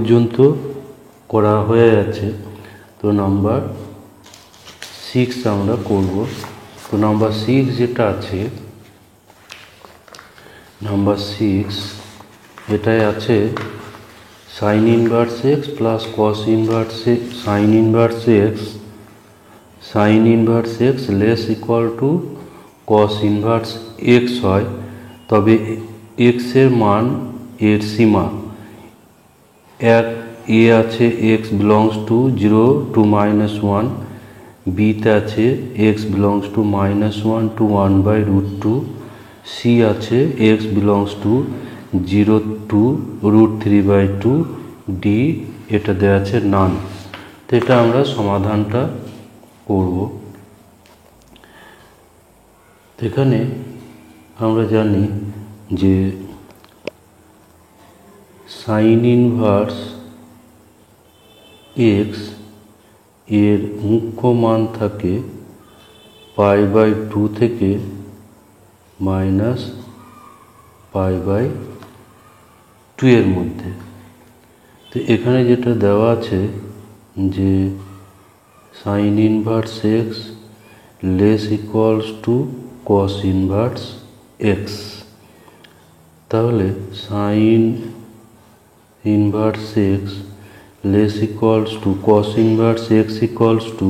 পর্যন্ত করা হয়ে গেছে। তো নাম্বার 6 আমরা করব। তো নাম্বার 6 যেটা আছে, নাম্বার 6 এটাই আছে sine inverse x plus cos inverse sine inverse x less equal to cos inverse x হয়, তবে এক্সের মান এর সীমা এ আছে এক্স বিলংস টু 0 to -1, বিতে আছে x belongs to -1 to 1/√2, C আছে x belongs to 0 to √3/2, D এটা দেওয়া আছে নান। তো এটা আমরা সমাধানটা করব। এখানে আমরা জানি যে সাইন ইনভার্স এক্স এর মুখ্য মান থাকে π/2 থেকে -π/2 এর মধ্যে। তো এখানে যেটা দেওয়া আছে যে sine inverse x less equals to cos inverse x, তাহলে sine inverse x less equals to cos inverse x equals to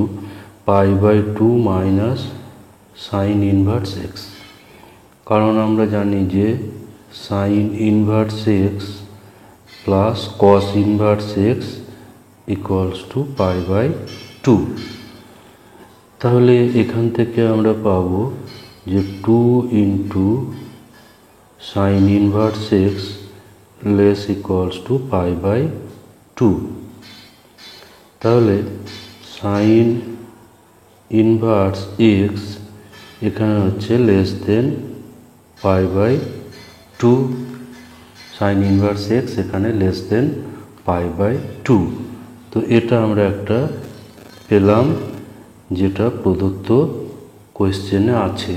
π/2 minus sine inverse x. কারণ আমরা জানি যে sine inverse x plus cos inverse x equals to π/2। তাহলে এখান থেকে আমরা পাবো যে 2 into sine inverse x less equals to π/2। তাহলে সাইন ইনভার্স এক্স এখানে হচ্ছে less than π/2, sine inverse x এখানে লেস দেন π/2। তো এটা আমরা একটা পেলাম যেটা প্রদত্ত কোয়েশ্চেনে আছে।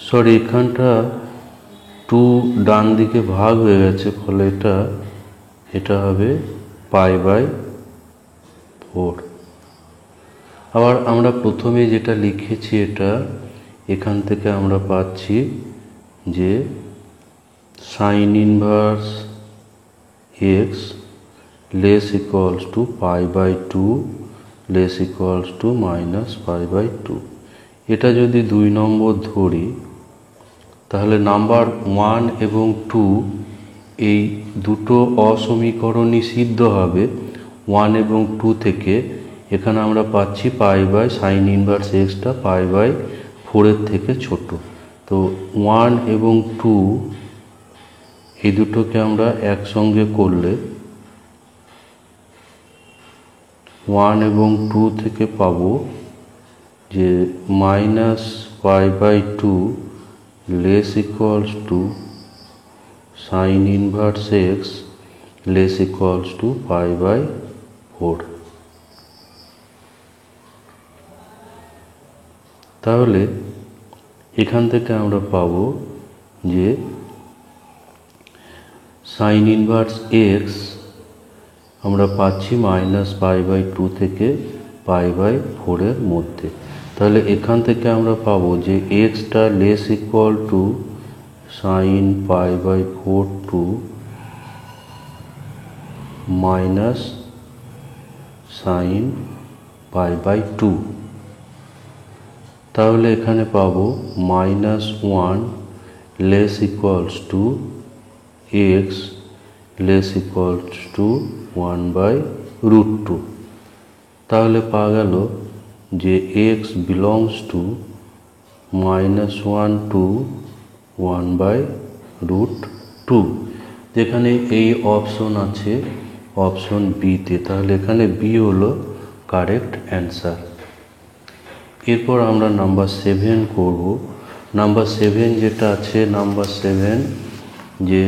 সরি, এখানটা 2 ডান দিকে ভাগ হয়ে গেছে, ফলে এটা হবে π/4। আবার আমরা প্রথমে যেটা লিখেছি এখান থেকে আমরা পাচ্ছি যে sine inverse x less equals to π/2 less equals to -π/2। এটা যদি 2 নম্বর ধরি, তাহলে নাম্বার 1 এবং 2 এই দুটো অসমীকরণই সিদ্ধ হবে 1 এবং 2 থেকে। এখানে আমরা পাচ্ছি সাইন ইনভার্স এক্সটা π/4 এর থেকে ছোট। তো 1 এবং 2 এই দুটোকে আমরা একসঙ্গে করলে 1 এবং 2 থেকে পাবো যে -π/2 less equals to sine inverse x less equals to π/4। তাহলে এখান থেকে আমরা পাবো যে সাইন ইনভার্স এক্স আমরা পাচ্ছি -π/2 থেকে π/4 এর মধ্যে। তাহলে এখান থেকে আমরা পাবো যে এক্সটা less equal to sine π/4 to minus sine π/2। তাহলে এখানে পাবো -1 less equals to x less equals to 1/√2। তাহলে পাওয়া গেল যে এক্স বিলংস টু -1 টু 1/√2। যেখানে এই অপশন আছে অপশন বিতে, তাহলে এখানে বি হলো কারেক্ট অ্যান্সার। এরপর আমরা নাম্বার 7 করব। নাম্বার 7 যেটা আছে, নাম্বার 7 যে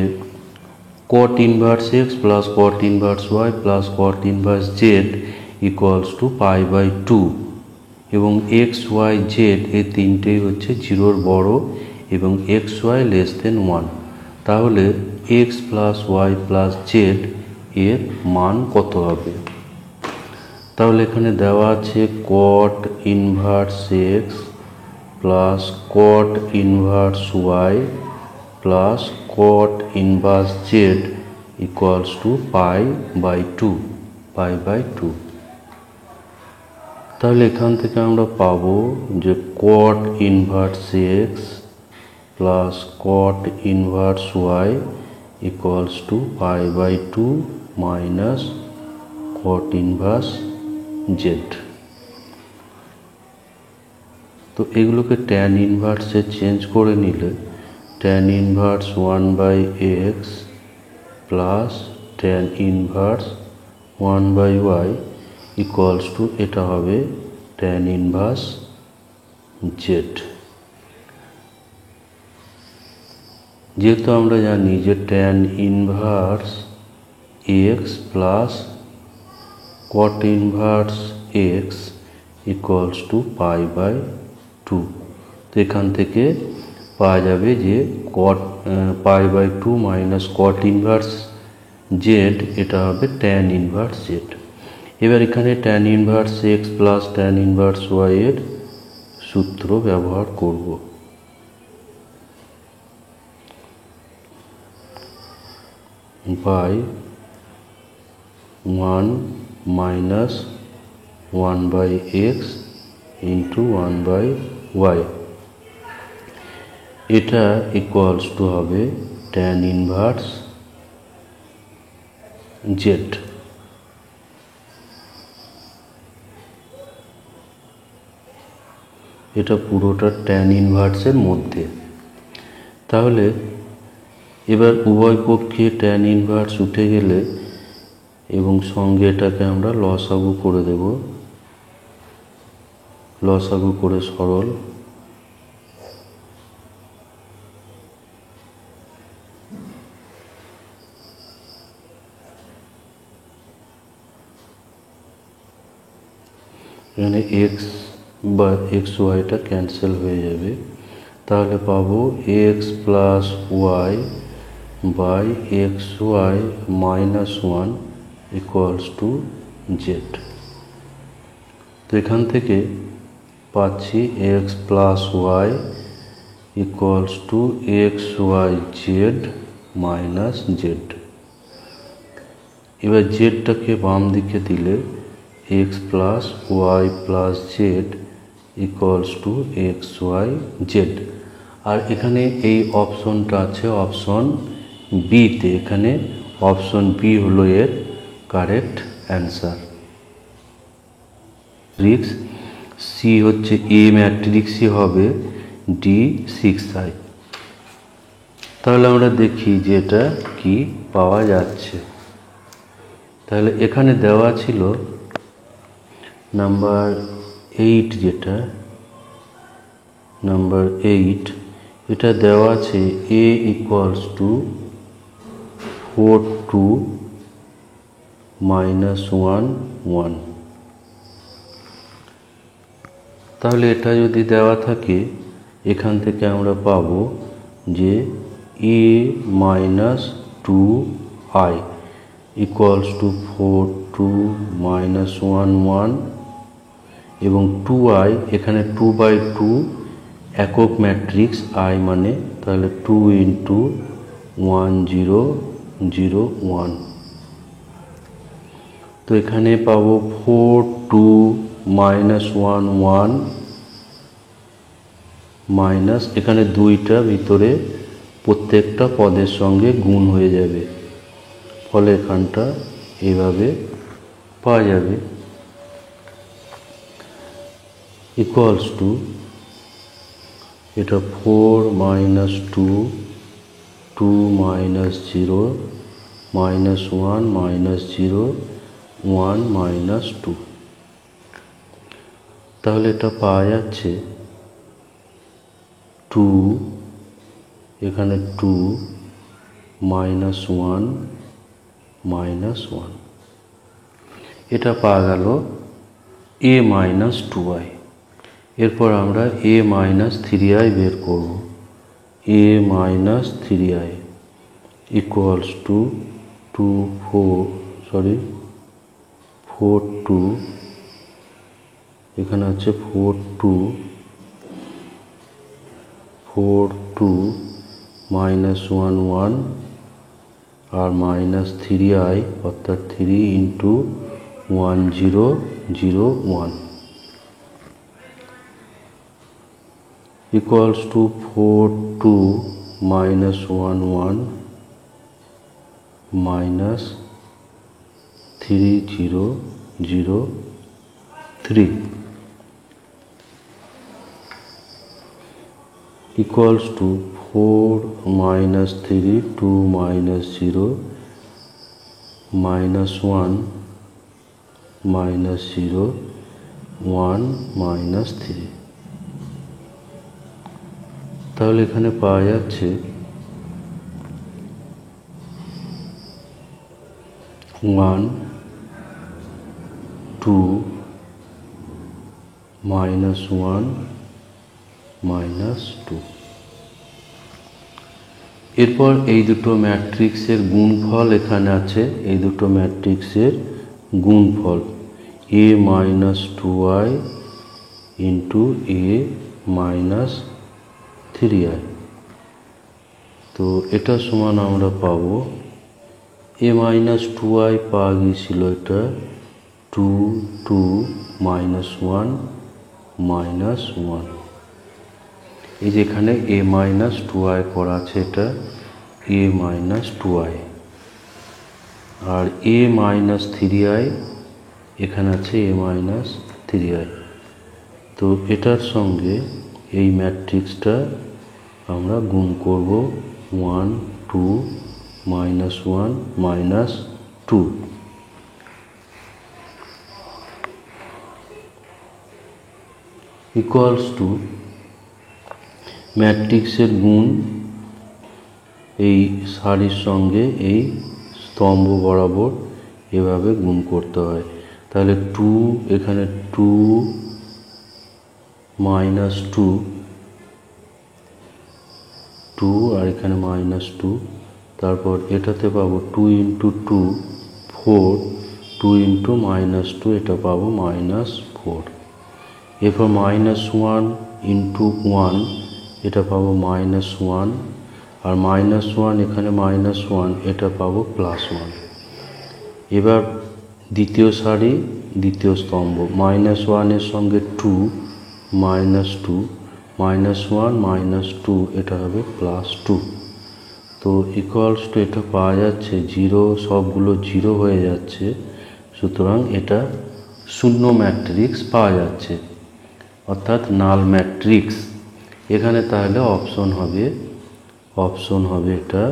cot inverse x plus cot inverse y plus cot inverse z equals to π/2 এবং এক্স ওয়াই জেড এই তিনটেই হচ্ছে 0-র বড় এবং এক্স ওয়াই লেস দেন 1। তাহলে x plus y plus z এর মান কত হবে? তাহলে এখানে দেওয়া আছে cot inverse x plus cot inverse y plus cot inverse z equals to pi by two. তাহলে এখান থেকে আমরা পাবো যে cot inverse x plus cot inverse y equals to pi by two minus cot inverse z. তো এগুলোকে tan ইনভার্সে change করে নিলে tan inverse 1/x plus tan inverse 1/y equals to এটা হবে ট্যান ইনভার্স জেড। যেহেতু আমরা জানি যে tan inverse x plus cot inverse x equals to pi by two, তো এখান থেকে পাওয়া যাবে যে cot pi by two minus cot inverse z, এটা হবে ট্যান ইনভার্স জেড। এবার এখানে tan inverse x plus tan inverse y এর সূত্র ব্যবহার করব। By 1 minus 1/x into 1/y, এটা ইকুয়ালস টু হবে ট্যান ইনভার্স জেড। এটা পুরোটা ট্যান ইনভার্সের মধ্যে। তাহলে এবার উভয় পক্ষে ট্যান ইনভার্স উঠে গেলে এবং সঙ্গে এটাকে আমরা লসাগু করে দেব, লসাগু করে সরল এখানে এক্স বা এক্স ওয়াইটা ক্যান্সেল হয়ে যাবে। তাহলে পাবো x plus y by x y minus 1 equals to z. তো এখান থেকে পাচ্ছি x plus y equals to x y z minus z. এবার জেডটাকে বাম দিকে দিলে x plus y plus z equals to x y z. আর এখানে এই অপশনটা আছে অপশন বিতে, এখানে অপশন বি হলো এর কারেক্ট অ্যান্সার। ম্যাট্রিক্স সি হচ্ছে এ ম্যাট্রিক্সই হবে D6i। তাহলে আমরা দেখি যে এটা কি পাওয়া যাচ্ছে। তাহলে এখানে দেওয়া ছিল নাম্বার 8, যেটা নাম্বার 8 এটা দেওয়া আছে a ইকুয়ালস টু 4 2 মাইনাস 1 1। তাহলে এটা যদি দেওয়া থাকে এখান থেকে আমরা পাবো যে a minus 2i equals to 4 2 minus 1 1 এবং 2i, এখানে 2/2 একক ম্যাট্রিক্স i মানে, তাহলে 2 ইন্টু 1 0 0 1। তো এখানে পাবো 4 2 মাইনাস 1 1 মাইনাস, এখানে দুইটা ভিতরে প্রত্যেকটা পদের সঙ্গে গুণ হয়ে যাবে, ফলে এখানটা এইভাবে পাওয়া যাবে ইকুয়ালস টু এটা 4 minus 2 2 minus 0 minus 1 minus 0 1 minus 2। তাহলে এটা পাওয়া যাচ্ছে 2, এখানে 2 মাইনাস 1 মাইনাস 1, এটা পাওয়া গেল a মাইনাস 2i। এরপর আমরা a মাইনাস 3i বের করব, a minus 3i। Equals to 4 2 এখানে আছে 4 2 -1 1 আর -3i অর্থাৎ 3 into 1 0 0 1 equals two 4 2 -1 1 -3 0 0 3 equals to 4 minus 3 2 minus 0 minus 1 minus 0 1 minus 3 তাহলে এখানে পাওয়া যাচ্ছে 1 2 minus 1 minus 2 এরপর এই দুটো ম্যাট্রিক্সের গুণফল এখানে আছে এই দুটো ম্যাট্রিক্সের গুণফল a minus 2i into a minus 3i তো এটা সমান আমরা পাবো a minus 2i পাওয়া গিয়েছিল এটা 2 2 minus 1 minus 1 এই যেখানে a minus 2i করা আছে এটা a minus 2i R a minus 3i এখানে আছে a minus 3i তো এটার সঙ্গে এই ম্যাট্রিক্সটা আমরা গুণ করব 1 2 minus 1 minus 2 equals to ম্যাট্রিক্সের গুণ এই সারির সঙ্গে এই স্তম্ভ বরাবর এভাবে গুণ করতে হয় তাহলে 2 এখানে 2 minus 2 2 আর এখানে minus 2 তারপর এটাতে পাবো 2 into 2 4 2 into minus 2 এটা পাবো minus 4 এরপর -1 into 1 এটা পাবো -1 আর -1 এখানে -1 এটা পাবো +1 এবার দ্বিতীয় সারি দ্বিতীয় স্তম্ভ -1 এর সঙ্গে 2 -2 -1 -2 এটা হবে +2 তো ইকুয়ালস টু এটা পাওয়া যাচ্ছে 0 সবগুলো 0 হয়ে যাচ্ছে সুতরাং এটা শূন্য ম্যাট্রিক্স পাওয়া যাচ্ছে অর্থাৎ নাল ম্যাট্রিক্স এখানে তাহলে অপশন হবে এটা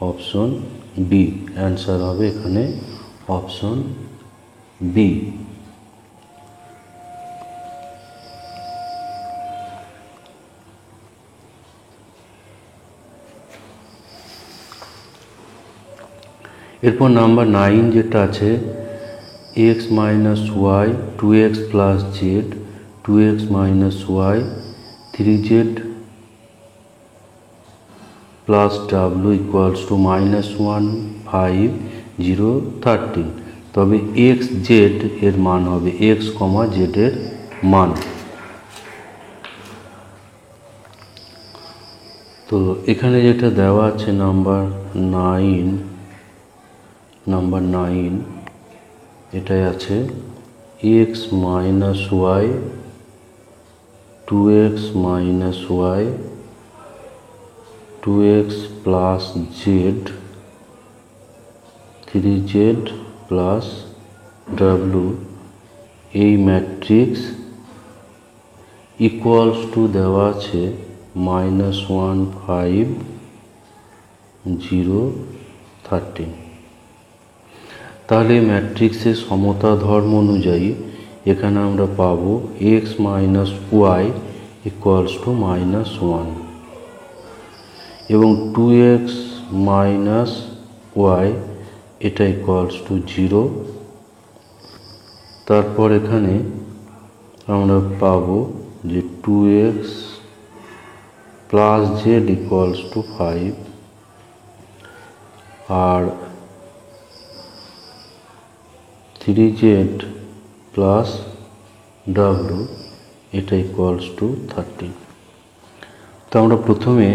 অপশন বি অ্যান্সার হবে এখানে অপশন বি এরপর নাম্বার 9 যেটা আছে x minus y 2x plus z 2x minus y 3z plus w equals to -1 5 0 13 তবে x z এর মান হবে x, z এর মান তো এখানে যেটা দেওয়া আছে নাম্বার 9 এটাই আছে x minus y 2x minus y 2x plus z 3z plus w এই ম্যাট্রিক্স ইকুয়ালস টু দেওয়া আছে -1 5 0 13 তাহলে ম্যাট্রিক্সের সমতা ধর্ম অনুযায়ী এখানে আমরা পাবো x minus y equals to -1 এবং 2x minus y এটা equals to 0 তারপর এখানে আমরা পাবো যে 2x plus z equals to 5 আর 3z প্লাস w এটা ইকুয়ালস টু 30। তো আমরা প্রথমে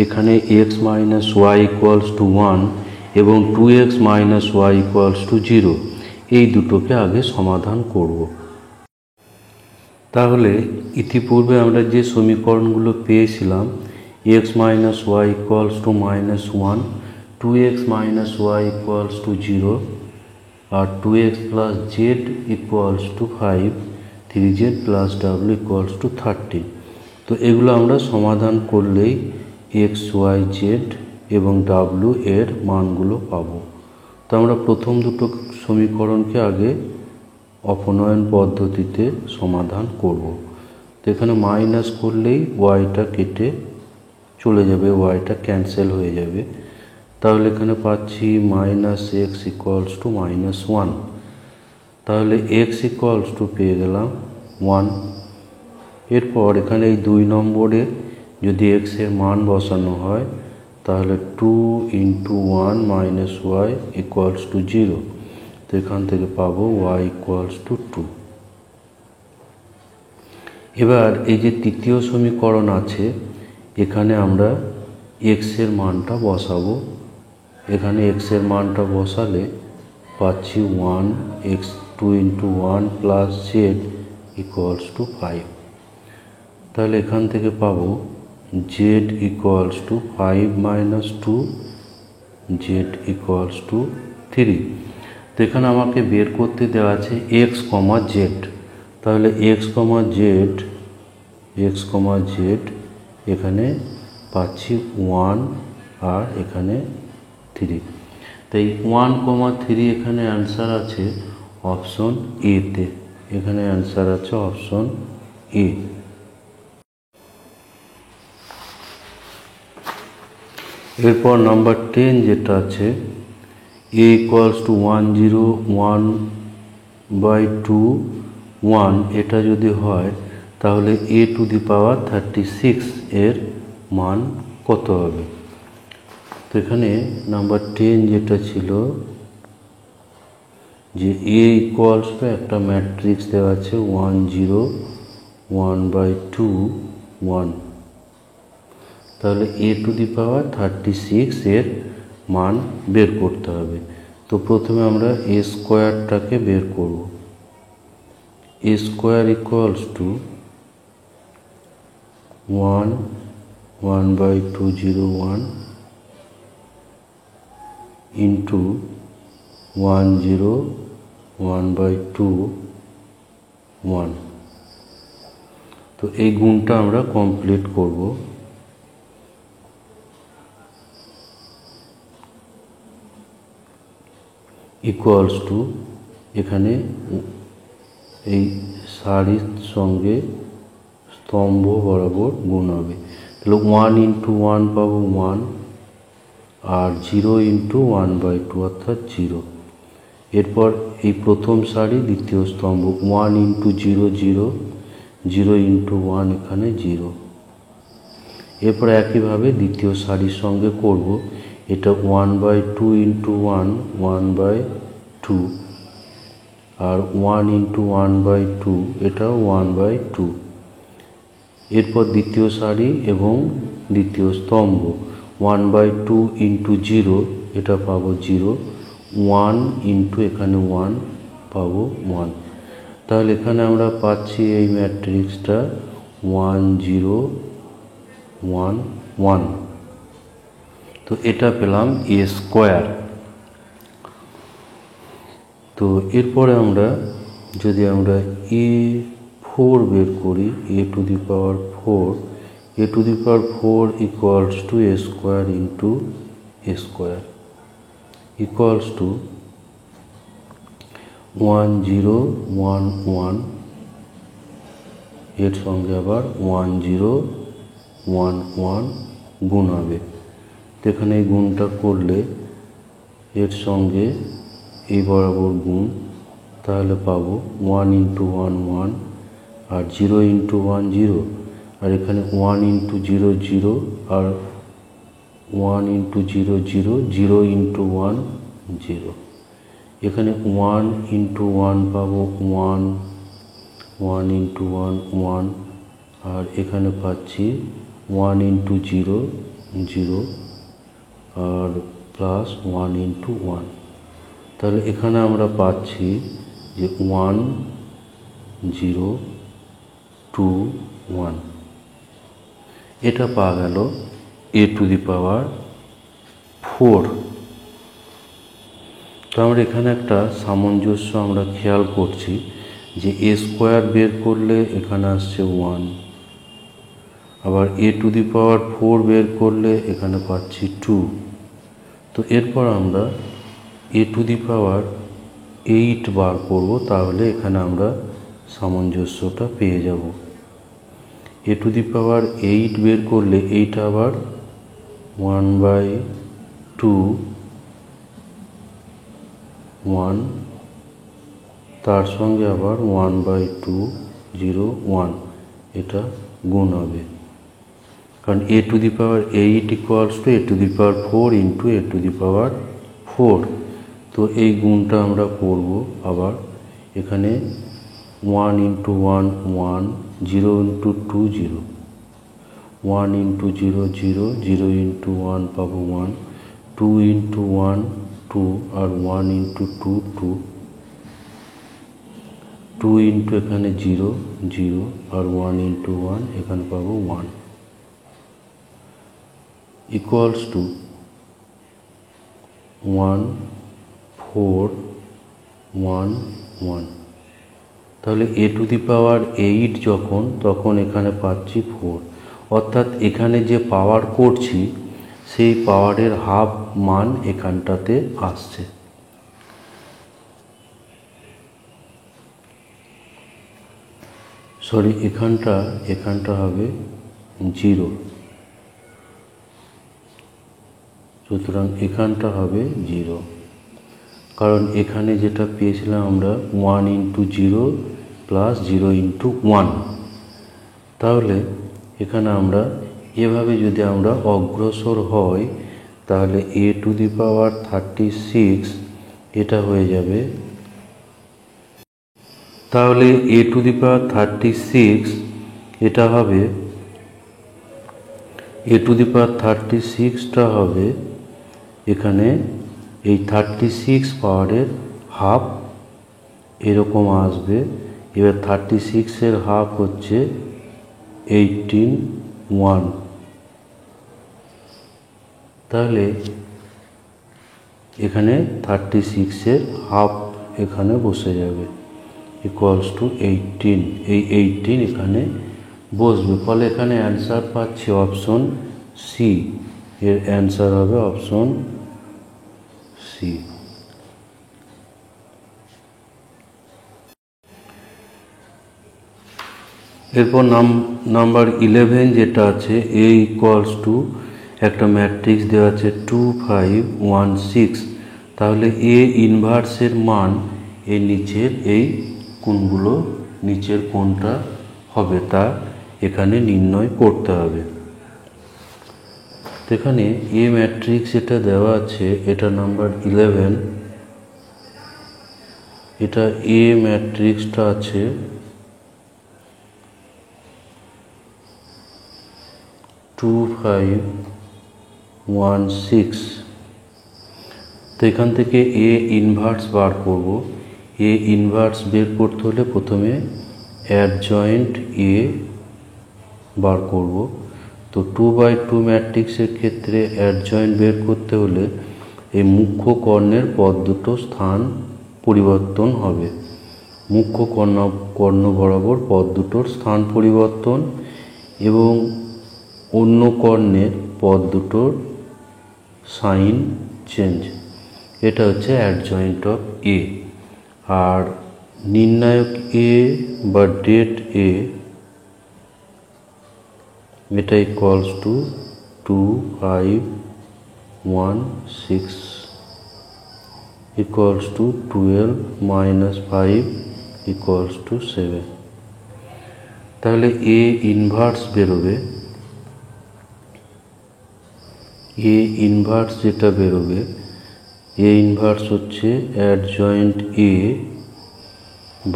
এখানে x minus y equals to 1 এবং 2x minus y equals to 0 এই দুটোকে আগে সমাধান করব। তাহলে ইতিপূর্বে আমরা যে সমীকরণগুলো পেয়েছিলাম x minus y equals to -1, 2x minus y equals to 0 আর 2x plus z equals to 5, 3z plus w equals to 30। তো এগুলো আমরা সমাধান করলেই x, y, z এবং w এর মানগুলো পাবো। তো আমরা প্রথম দুটো সমীকরণকে আগে অপনয়ন পদ্ধতিতে সমাধান করব। তো এখানে মাইনাস করলেই ওয়াইটা কেটে চলে যাবে, ওয়াইটা ক্যান্সেল হয়ে যাবে। তাহলে এখানে পাচ্ছি মাইনাস এক্স ইকুয়ালস টু -1। তাহলে এক্স ইকুয়ালস টু পেয়ে গেলাম 1। এরপর এখানে এই 2 নম্বরে যদি এক্স এর মান বসানো হয় তাহলে 2 × 1 মাইনাস ওয়াই ইকুয়ালস টু 0। তো এখান থেকে পাবো y ইকুয়ালস টু 2। এবার এই যে তৃতীয় সমীকরণ আছে এখানে আমরা x এর মানটা বসাবো। এখানে x এর মানটা বসালে পাচ্ছি 1, x 2 × 1 plus z equals to 5। তাহলে এখান থেকে পাবো z equals to 5 minus 2, z equals to 3। তো এখানে আমাকে বের করতে দেওয়া আছে x, z। তাহলে x, z এখানে পাচ্ছি 1 আর এখানে 3। তাই 1, 3 এখানে অ্যান্সার আছে অপশন এ তে। এখানে অ্যান্সার আছে অপশন এ। এরপর নাম্বার 10 যেটা আছে a ইকুয়ালস টু 1, 0, 1/2, 1 এটা যদি হয় তাহলে a টু দি পাওয়ার 36 এর মান কত হবে। তো এখানে নাম্বার 10 যেটা ছিল যে a ইকুয়ালস টু একটা ম্যাট্রিক্স দেওয়া আছে 1, 0, 1/2, 1। তাহলে a টু দি পাওয়ার 36 এর মান বের করতে হবে। তো প্রথমে আমরা a স্কোয়ারটাকে বের করব। a square equals to 1, 1/201 into 1, 0, 1/2, 1। তো এই গুণটা আমরা কমপ্লিট করব। ইকুয়ালস টু এখানে এই সারির সঙ্গে স্তম্ভ বরাবর গুণ হবে। তাহলে 1 × 1 পাবো 1 আর 0 × 1/2 অর্থাৎ 0। এরপর এই প্রথম সারি দ্বিতীয় স্তম্ভ 1 × 0, 0, 0 × 1 এখানে 0। এরপর একইভাবে দ্বিতীয় সারির সঙ্গে করব। এটা 1/2 × 1, 1/2 আর 1 × 1/2 এটা 1/2। এরপর দ্বিতীয় সারি এবং দ্বিতীয় স্তম্ভ 1/2 × 0 এটা পাবো 0, 1 × এখানে 1 পাবো 1। তাহলে এখানে আমরা পাচ্ছি এই ম্যাট্রিক্সটা 1, 0, 1, 1। তো এটা পেলাম a স্কোয়ার। তো এরপরে আমরা যদি আমরা a4 বের করি, a to the power 4, a to the power 4 equals to a square into a square equals to 1, 0, 1, 1 এর সঙ্গে আবার 1, 0, 1, 1 গুণ হবে। তো এখানে এই গুণটা করলে এর সঙ্গে এই বরাবর গুণ, তাহলে পাবো 1 × 1, 1 আর 0 × 1, 0 আর এখানে 1 × 0, 0 আর 1 ইন্টু 0 0, 0 ইন্টু 1 0, এখানে 1 ইন্টু 1 পাবো 1, 1 ইন্টু 1 1, আর এখানে পাচ্ছি 1 ইন্টু 0 0, আর প্লাস 1 ইন্টু 1। তাহলে এখানে আমরা পাচ্ছি যে 1 0 2 1, এটা পাওয়া গেল a টু দি পাওয়ার 4। তো আমরা এখানে একটা সামঞ্জস্য আমরা খেয়াল করছি যে a স্কোয়ার বের করলে এখানে আসছে 1, আবার a টু দি পাওয়ার 4 বের করলে এখানে পাচ্ছি 2। তো এরপর আমরা a টু দি পাওয়ার 8 বার করব, তাহলে এখানে আমরা সামঞ্জস্যটা পেয়ে যাব। a টু দি পাওয়ার 8 বের করলে 8 আবার 1/2 1, তার সঙ্গে আবার 1/2 0 1, এটা গুণ হবে, কারণ a to the power 8 equals to a to the power 4 into a to the power 4। তো এই গুণটা আমরা করব। আবার এখানে 1 ইন্টু 1 1, 0 ইন্টু 2 0, 1 ইন্টু 0 0, 0 ইন্টু 1 পাবো 1, 2 ইন্টু 1 2, আর 1 ইন্টু 2 2, 2 ইন্টু এখানে 0 0, আর 1 ইন্টু 1 এখানে পাবো 1, ইকুয়ালস টু 1 4 1 1। তাহলে a টু দি পাওয়ার 8 যখন, তখন এখানে পাচ্ছি 4, অর্থাৎ এখানে যে পাওয়ার করছি সেই পাওয়ারের হাফ মান এখানটাতে আসছে। সরি, এখানটা হবে 0, সুতরাং এখানটা হবে 0, কারণ এখানে যেটা পেয়েছিলাম আমরা 1 ইন্টু 0 প্লাস 0 ইন্টু 1। তাহলে এখানে আমরা এভাবে যদি আমরা অগ্রসর হই, তাহলে a টু দি পাওয়ার 36 এটা হয়ে যাবে। তাহলে a টু দি পাওয়ার 36 এটা হবে, a টু দি পাওয়ার 36টা হবে এখানে এই 36 পাওয়ারের হাফ এরকম আসবে। এবার 36-এর হাফ হচ্ছে 18 1, তাহলে এখানে 36-এর হাফ এখানে বসে যাবে, ইকুয়ালস টু 18। এই 18 এখানে বসবে, ফলে এখানে অ্যান্সার পাচ্ছি অপশন সি। এর অ্যান্সার হবে অপশন সি। এরপর নাম্বার 11 যেটা আছে, a ইকুয়ালস টু একটা ম্যাট্রিক্স দেওয়া আছে 2 5 1 6। তাহলে a ইনভার্সের মান এই নিচের এই কোণগুলো, নিচের কোণটা হবে তা এখানে নির্ণয় করতে হবে। তো এখানে a ম্যাট্রিক্স এটা দেওয়া আছে, এটা নাম্বার 11। এটা a ম্যাট্রিক্সটা আছে 2 5 1 6। তো এখান থেকে a ইনভার্স বার করব। a ইনভার্স বের করতে হলে প্রথমে অ্যাডজয়েন্ট a বার করব। তো 2/2 ম্যাট্রিক্সের ক্ষেত্রে অ্যাডজয়েন্ট বের করতে হলে এই মুখ্য কর্ণের পদ দুটো স্থান পরিবর্তন হবে। মুখ্য কর্ণ বরাবর পদ দুটোর স্থান পরিবর্তন এবং অন্য কর্ণের পদ দুটোর সাইন চেঞ্জ, এটা হচ্ছে অ্যাডজয়েন্ট অফ এ। আর নির্ণায়ক এ বা ডেট এ, এটা equals to 2 5 1 6 equals to 12 minus 5 equals to 7। তাহলে এ ইনভার্স বেরোবে এ ইনভার্স যেটা বেরোবে, এ ইনভার্স হচ্ছে adjoint A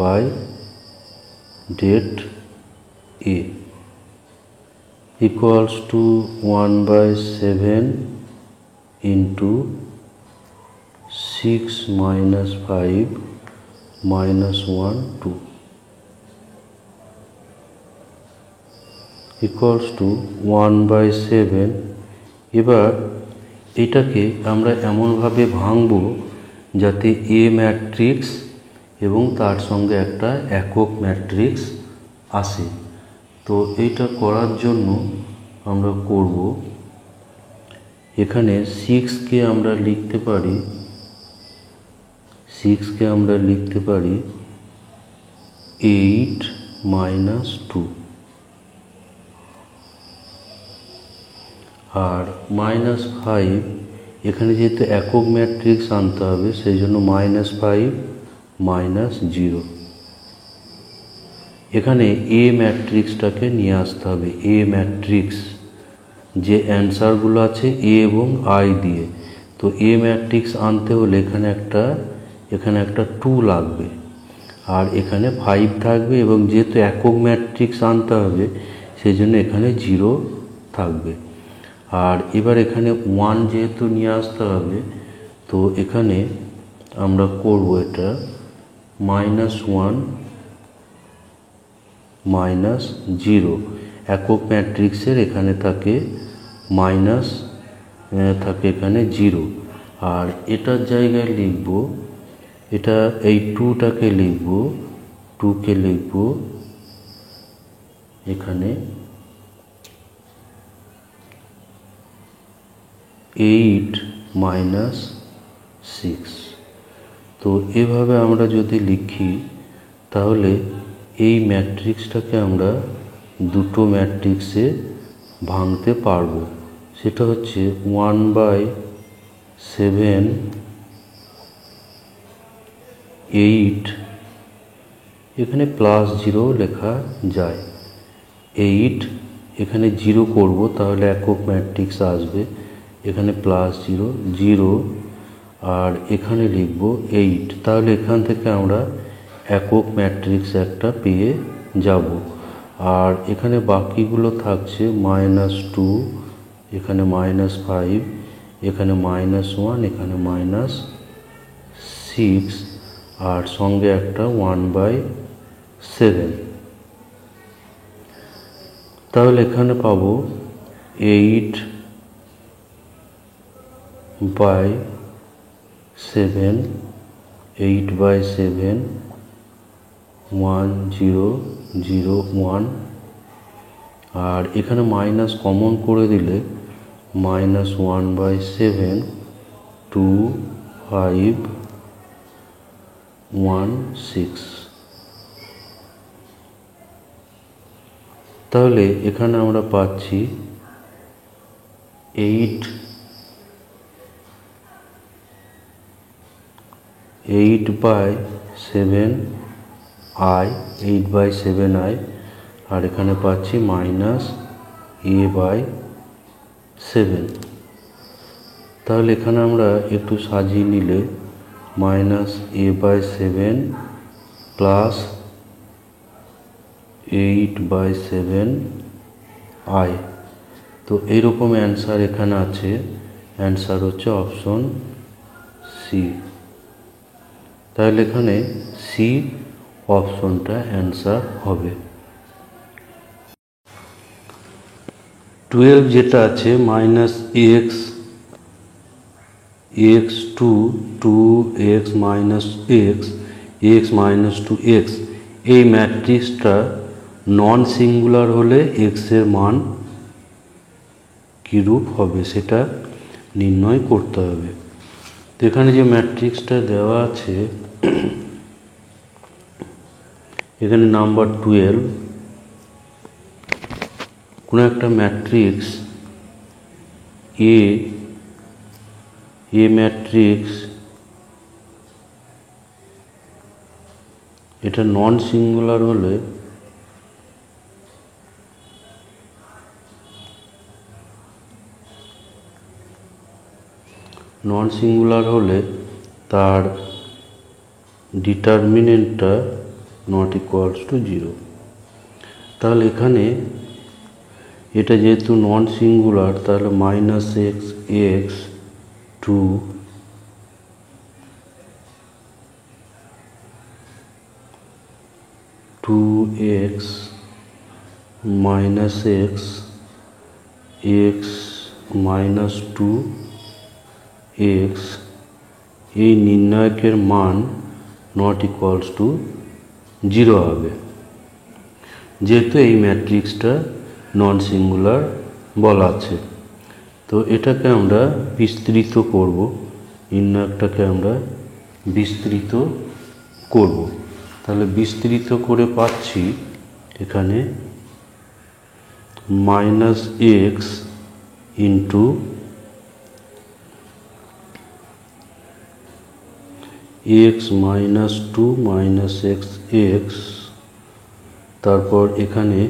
by det A equals to 1/7 into 6 minus 5 minus 1 2 equals to 1/7। এবার এটাকে আমরা এমনভাবে ভাঙব যাতে এ ম্যাট্রিক্স এবং তার সঙ্গে একটা একক ম্যাট্রিক্স আসে। তো এইটা করার জন্য আমরা করব, এখানে 6কে আমরা লিখতে পারি 8 minus 2 আর -5, এখানে যেহেতু একক ম্যাট্রিক্স আনতে হবে সেই জন্য -5 -0। এখানে এ ম্যাট্রিক্সটাকে নিয়ে আসতে হবে, এ ম্যাট্রিক্স যে অ্যান্সারগুলো আছে এ এবং আই দিয়ে। তো এ ম্যাট্রিক্স আনতে হলে এখানে একটা 2 লাগবে আর এখানে 5 থাকবে, এবং যেহেতু একক ম্যাট্রিক্স আনতে হবে সেই জন্য এখানে 0 থাকবে। আর এবার এখানে 1 যেহেতু নিয়ে আসতে হবে, তো এখানে আমরা করব এটা -1 -0। একক ম্যাট্রিক্সের এখানে থাকে এখানে 0, আর এটার জায়গায় লিখব, এটা এই 2কে লিখব এখানে 8 - 6। তো এভাবে আমরা যদি লিখি তাহলে এই ম্যাট্রিক্সটাকে আমরা দুটো ম্যাট্রিক্সে ভাঙতে পারবো। সেটা হচ্ছে 1/7 8, এখানে +0 লেখা যায়। 8 এখানে 0 করব তাহলে একক ম্যাট্রিক্স আসবে, এখানে +0 0, আর এখানে লিখব 8। তাহলে এখান থেকে আমরা একক ম্যাট্রিক্স একটা পেয়ে যাব। আর এখানে বাকিগুলো থাকছে -2, এখানে -5, এখানে -1, এখানে -6, আর সঙ্গে একটা 1/7। তাহলে এখানে পাবো 8/7 1001, আর এখানে মাইনাস কমন করে দিলে -1/7 2516। তাহলে এখানে আমরা পাচ্ছি 8/7i, আর এখানে পাচ্ছি -a/7। তাহলে এখানে আমরা একটু সাজিয়ে নিলে -a/7 প্লাস 8/7i। তো এইরকম অ্যান্সার এখানে আছে, অ্যান্সার হচ্ছে অপশন সি। তাহলে এখানে সি অপশনটা অ্যান্সার হবে। 12 যেটা আছে -x 2x x -2x, এই ম্যাট্রিক্সটা নন সিঙ্গুলার হলে এক্স এর মান কীরূপ হবে সেটা নির্ণয় করতে হবে। তো এখানে যে ম্যাট্রিক্সটা দেওয়া আছে, এখানে নাম্বার 12, কোনো একটা ম্যাট্রিক্স এ ম্যাট্রিক্স, এটা নন সিঙ্গুলার হলে নন সিঙ্গুলার হলে তার ডিটারমিনেন্টটা নট ইকুয়ালস টু 0। তাহলে এখানে এটা যেহেতু নন সিঙ্গুলার, তাহলে minus x x two x minus x x minus two x এই নির্ণায়কের মান নট ইকুয়ালস টু 0 হবে, যেহেতু এই ম্যাট্রিক্সটা নন সিঙ্গুলার বলা আছে। তো এটাকে আমরা বিস্তৃত করব, নির্ণায়কটাকে আমরা বিস্তৃত করব। তাহলে বিস্তৃত করে পাচ্ছি এখানে minus x into x minus two minus x x, তারপর এখানে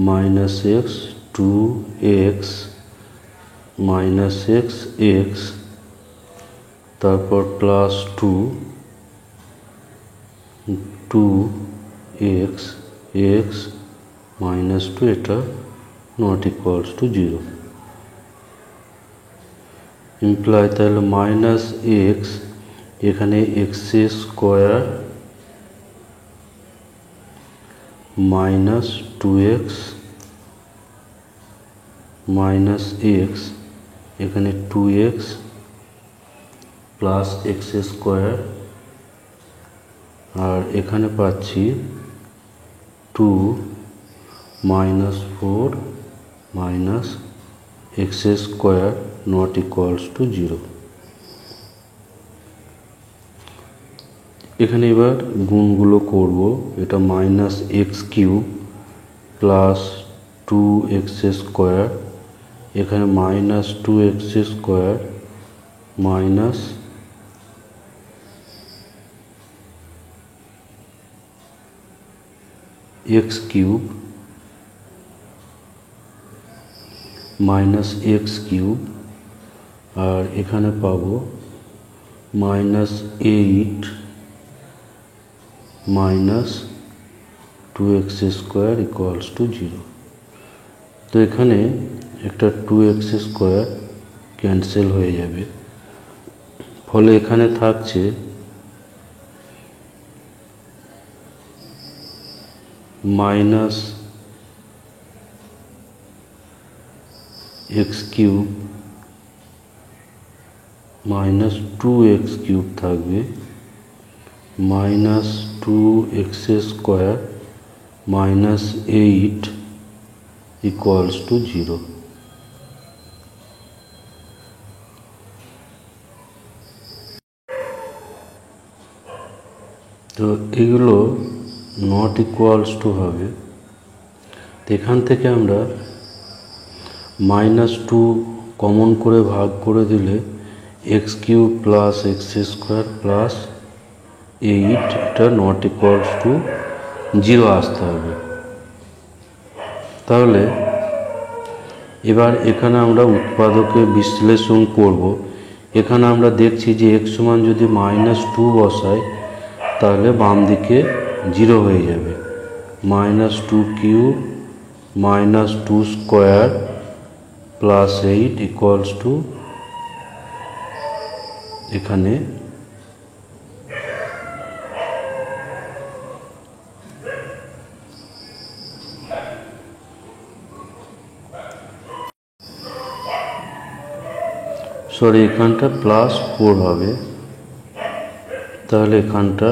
minus x two x minus x x, তারপর plus two x x minus two, এটা নট ইকুয়ালস টু 0 ইমপ্লাই। তাহলে মাইনাস এক্স, এখানে x square minus two x minus x, এখানে two x plus x square, আর এখানে পাচ্ছি two minus four minus x square not equals to 0। এখানে এবার গুণগুলো করব। এটা minus x cube plus two x square, এখানে minus two x square minus x cube minus x cube, আর এখানে পাবো minus eight minus two x square equals to 0। তো এখানে একটা টু এক্স স্কোয়ার ক্যান্সেল হয়ে যাবে, ফলে এখানে থাকছে minus x cube minus two x cube থাকবে minus two x square minus eight equals to 0। তো এগুলো নট ইকুয়ালস টু হবে। এখান থেকে আমরা মাইনাস টু কমন করে ভাগ করে দিলে x cube plus x square plus eight, এটা নট ইকুয়ালস টু 0 আসতে হবে। তাহলে এবার এখানে আমরা উৎপাদকে বিশ্লেষণ করব। এখানে আমরা দেখছি যে এক্স সমান যদি মাইনাস টু বসাই তাহলে বাম দিকে 0 হয়ে যাবে। Minus two cube minus two square plus eight equals to, এখানে এখানটা প্লাস 4 হবে, তাহলে এখানটা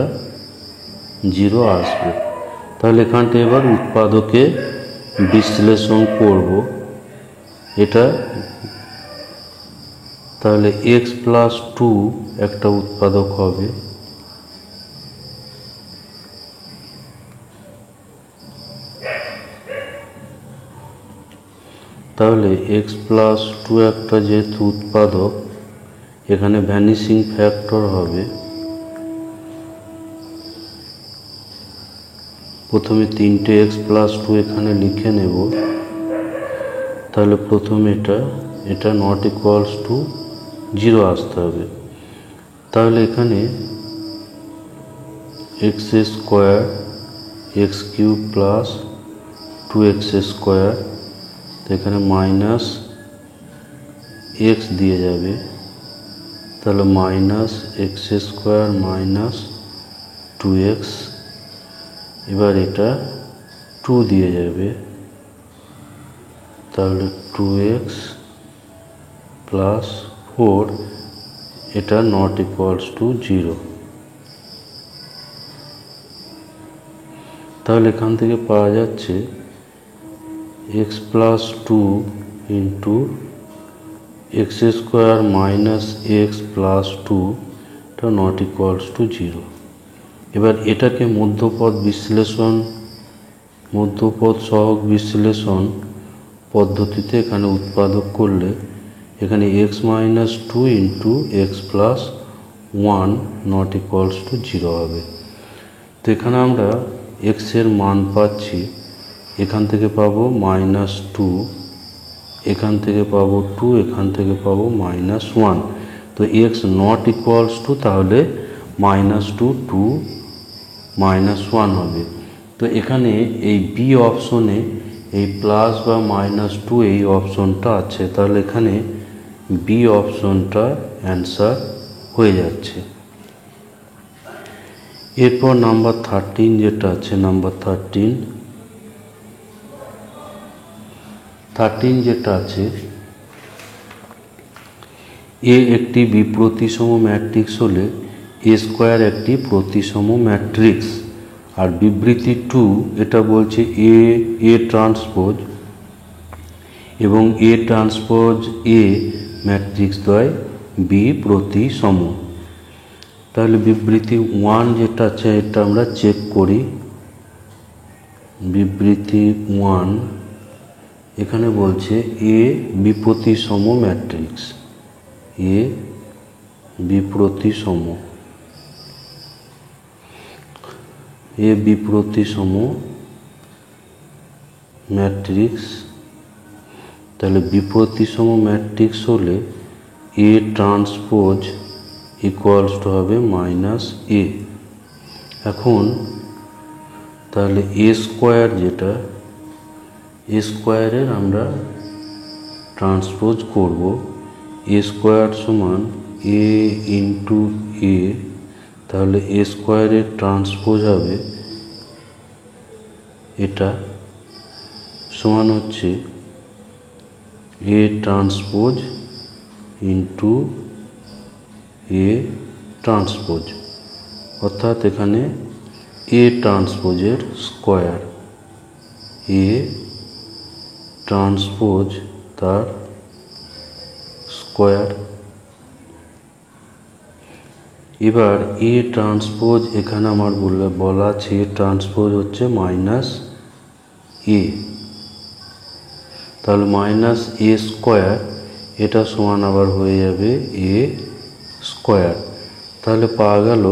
0 আসবে। তাহলে এখানটা এবার উৎপাদকে বিশ্লেষণ করব। এটা তাহলে এক্স প্লাস টু একটা উৎপাদক হবে, তাহলে এক্স প্লাস টু একটা যেহেতু উৎপাদক, এখানে ভ্যানিশিং ফ্যাক্টর হবে। প্রথমে তিনটে এক্স প্লাস টু এখানে লিখে নেব। তাহলে প্রথমে এটা নট ইকুয়ালস টু জিরো আসতে হবে। তাহলে এখানে x square x cube plus 2x square, তো এখানে মাইনাস এক্স দিয়ে যাবে, তাহলে minus x square minus 2x, এবার এটা 2 দিয়ে যাবে, তাহলে 2x প্লাস 4, এটা নট ইকুয়ালস টু 0। তাহলে এখান থেকে পাওয়া যাচ্ছে x plus 2 into x square minus x plus 2, এটা নট ইকুয়ালস টু 0। এবার এটাকে মধ্যপদ সহগ বিশ্লেষণ পদ্ধতিতে এখানে উৎপাদক করলে এখানে x minus 2 into x plus 1 not equals to 0 হবে। তো এখানে আমরা x এর মান পাচ্ছি, এখান থেকে পাবো -2, এখান থেকে পাবো 2, এখান থেকে পাবো -1। তো x নট ইকুয়ালস টু তাহলে -2 2 -1 হবে। তো এখানে এই বি অপশনে এই প্লাস বা -2 এই অপশনটা আছে, তাহলে এখানে বি অপশনটা অ্যান্সার হয়ে যাচ্ছে। এরপর নাম্বার 13 যেটা আছে, নাম্বার 13 যেটা আছে, এ একটি বিপ্রতিসম ম্যাট্রিক্স হলে এ স্কোয়ার একটি প্রতিসম ম্যাট্রিক্স। আর বিবৃতি 2 এটা বলছে এ ট্রান্সপোজ এবং এ ট্রান্সপোজ এ ম্যাট্রিক্স দ্বয় বি প্রতিসম। তাহলে বিবৃতি 1 যেটা আছে এটা আমরা চেক করি। বিবৃতি 1 এখানে বলছে এ বিপ্রতিসম ম্যাট্রিক্স, এ বিপ্রতিসম, এ বিপ্রতিসম ম্যাট্রিক্স। তাহলে বিপ্রতিসম ম্যাট্রিক্স হলে এ ট্রান্সপোজ ইকুয়ালস টু হবে -a। এখন তাহলে এ স্কোয়ার যেটা, এ স্কোয়ারের আমরা ট্রান্সপোজ করব, এ স্কোয়ার সমান এ ইন্টু এ, তাহলে এ স্কোয়ারের ট্রান্সপোজ হবে এটা সমান হচ্ছে এ ট্রান্সপোজ ইন্টু এ ট্রান্সপোজ, অর্থাৎ এখানে এ ট্রান্সপোজের স্কোয়ার, এ ট্রান্সপোজ তার স্কোয়ার। এবার এ ট্রান্সপোজ এখানে আমার বলা আছে এ ট্রান্সপোজ হচ্ছে -a, তাহলে -a স্কোয়ার এটা সমান আবার হয়ে যাবে a স্কোয়ার। তাহলে পাওয়া গেল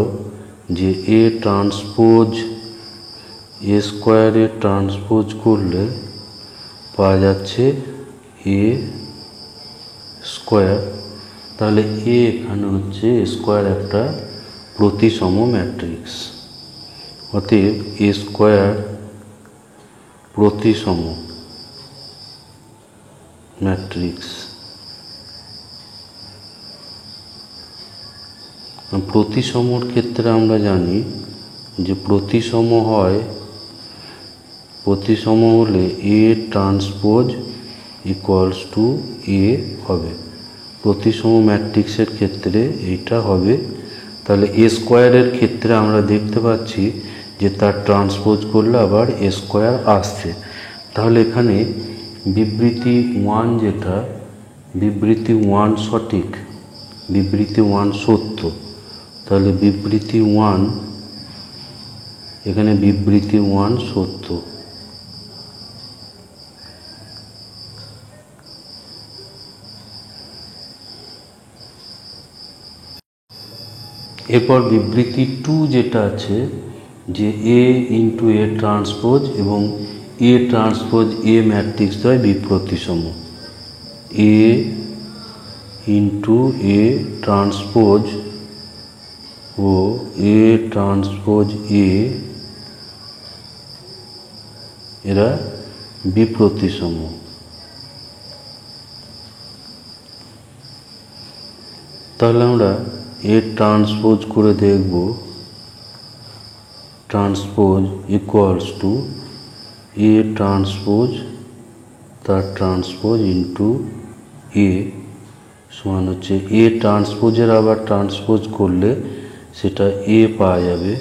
যে এ ট্রান্সপোজ এ স্কোয়ারে ট্রান্সপোজ করলে পাওয়া যাচ্ছে এ স্কোয়ার। তাহলে এ এখানে হচ্ছে স্কোয়ার একটা প্রতিসম ম্যাট্রিক্স, অতএব এ স্কোয়ার প্রতিসম ম্যাট্রিক্স। প্রতিসমর ক্ষেত্রে আমরা জানি যে প্রতিসম হলে এ ট্রান্সপোজ ইকুয়ালস টু এ হবে। প্রতিসম ম্যাট্রিক্সের ক্ষেত্রে এইটা হবে। তাহলে এ স্কোয়ারের ক্ষেত্রে আমরা দেখতে পাচ্ছি যে তার ট্রান্সপোজ করলে আবার এ স্কোয়ার আসছে। তাহলে এখানে বিবৃতি 1 যেটা, বিবৃতি 1 সঠিক, বিবৃতি 1 সত্য। তাহলে বিবৃতি 1 এখানে বিবৃতি 1 সত্য। এরপর বিবৃতি 2 যেটা আছে যে এ ইন্টু এ ট্রান্সপোজ এবং এ ট্রান্সপোজ এ ম্যাট্রিক্স দ্বয় বিপ্রতিসম, এ ইন্টু এ ট্রান্সপোজ ও এ ট্রান্সপোজ এ এরা বিপ্রতিসম। তাহলে আমরা এ ট্রান্সপোজ করে দেখব, transpose equals to A transpose তার ট্রান্সপোজ ইন্টু এ সমান হচ্ছে এ ট্রান্সপোজের আবার ট্রান্সপোজ করলে সেটা এ পাওয়া যাবে,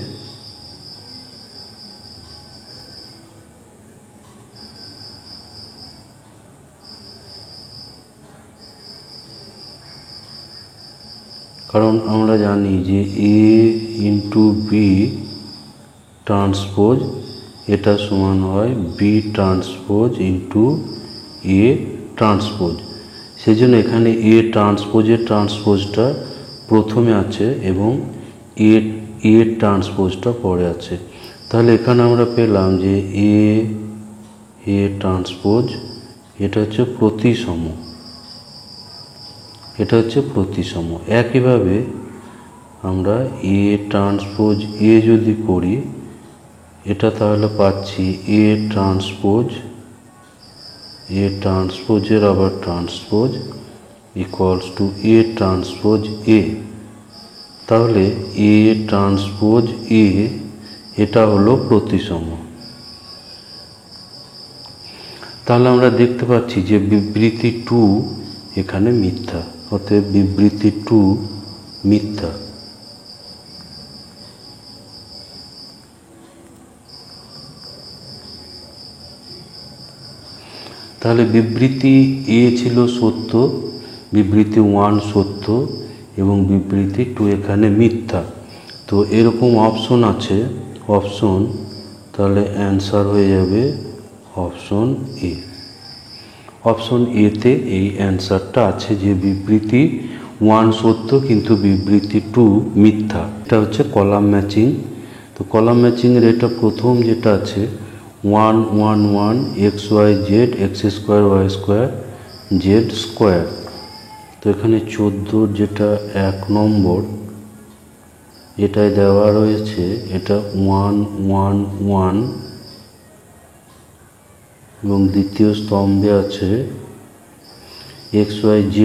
কারণ আমরা জানি যে এ ইন্টু বি ট্রান্সপোজ এটা সমান হয় B transpose into A transpose. সেই জন্য এখানে এ ট্রান্সপোজের ট্রান্সপোজটা প্রথমে আছে এবং এ ট্রান্সপোজটা পরে আছে। তাহলে এখানে আমরা পেলাম যে এ ট্রান্সপোজ এটা হচ্ছে প্রতিসম, এটা হচ্ছে প্রতিসম। একইভাবে আমরা এ ট্রান্সপোজ এ যদি করি এটা তাহলে পাচ্ছি এ ট্রান্সপোজের আবার transpose equals to A transpose A. তাহলে এ ট্রান্সপোজ এ এটা হলো প্রতিসম। তাহলে আমরা দেখতে পাচ্ছি যে বিবৃতি 2 এখানে মিথ্যা, অতএব বিবৃতি 2 মিথ্যা। তাহলে বিবৃতি এ ছিল সত্য, বিবৃতি 1 সত্য এবং বিবৃতি 2 এখানে মিথ্যা। তো এরকম অপশন আছে, অপশন, তাহলে অ্যান্সার হয়ে যাবে অপশন এ। অপশন এতে এই অ্যান্সারটা আছে যে বিবৃতি 1 সত্য কিন্তু বিবৃতি 2 মিথ্যা। এটা হচ্ছে কলাম ম্যাচিং। তো কলাম ম্যাচিংয়ের এটা প্রথম যেটা আছে 1 1 1 x y z x square y square z square. তো এখানে 14 যেটা 1 নম্বর এটাই দেওয়া রয়েছে, এটা 1 1 1 এবং দ্বিতীয় স্তম্ভে আছে x y z,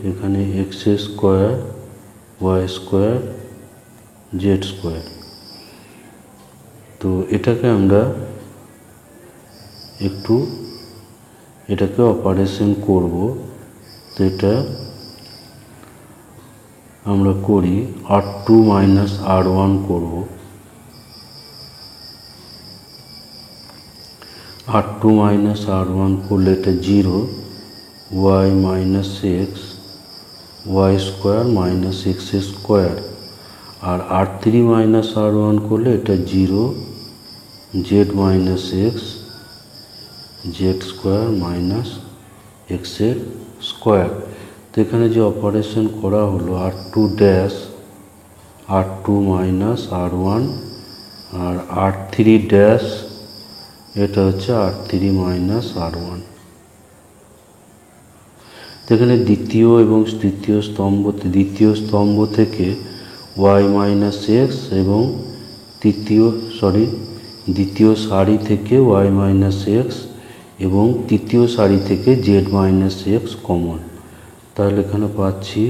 এখানে x square y square z square. তো এটাকে আমরা একটু এটাকে অপারেশন করব। তো এটা আমরা করি r2 মাইনাস r1 করব। r2 মাইনাস r1 করলে এটা 0 y minus x y square minus x square. আর r3 মাইনাস r1 করলে এটা 0 z minus x z square minus এক্সের স্কোয়ার। তো এখানে যে অপারেশন করা হলো r2 dash r2 minus r1 আর r3 ড্যাশ এটা হচ্ছে r3 মাইনাস r1। এখানে দ্বিতীয় এবং তৃতীয় স্তম্ভ, দ্বিতীয় স্তম্ভ থেকে y মাইনাস এক্স এবং দ্বিতীয় সারি থেকে y মাইনাস এক্স এবং তৃতীয় সারি থেকে z মাইনাস এক্স কমন। তাহলে এখানে পাচ্ছি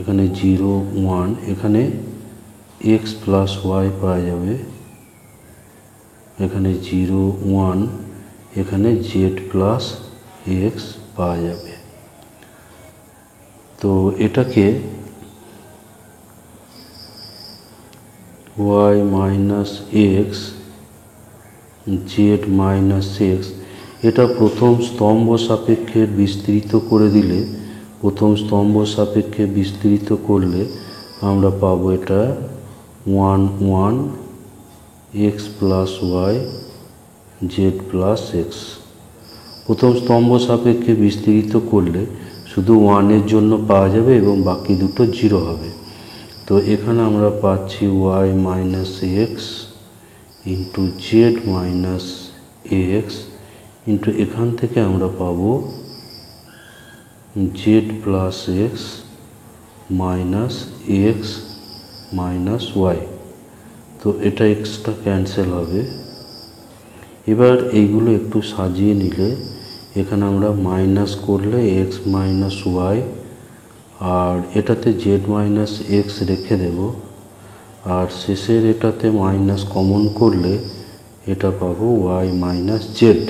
এখানে 0 1, এখানে x প্লাস ওয়াই পাওয়া যাবে, এখানে 0 1, এখানে z প্লাস এক্স পাওয়া যাবে। তো এটাকে y minus x z minus x এটা প্রথম স্তম্ভ সাপেক্ষে বিস্তৃত করে দিলে, প্রথম স্তম্ভ সাপেক্ষে বিস্তৃত করলে আমরা পাবো এটা 1 1 x plus y z plus x. প্রথম স্তম্ভ সাপেক্ষে বিস্তৃত করলে শুধু 1 এর জন্য পাওয়া যাবে এবং বাকি দুটো 0 হবে। তো এখানে আমরা পাচ্ছি y minus x into z minus x into এখান থেকে আমরা পাবো z plus x minus x minus y. তো এটা এক্সটা ক্যান্সেল হবে। এবার এইগুলো একটু সাজিয়ে নিলে এখানে আমরা মাইনাস করলে এক্স মাইনাস ওয়াই, আর এটাতে জেড মাইনাস এক্স রেখে দেব, আর শেষের এটাতে মাইনাস কমন করলে এটা পাবো ওয়াই মাইনাস জেড।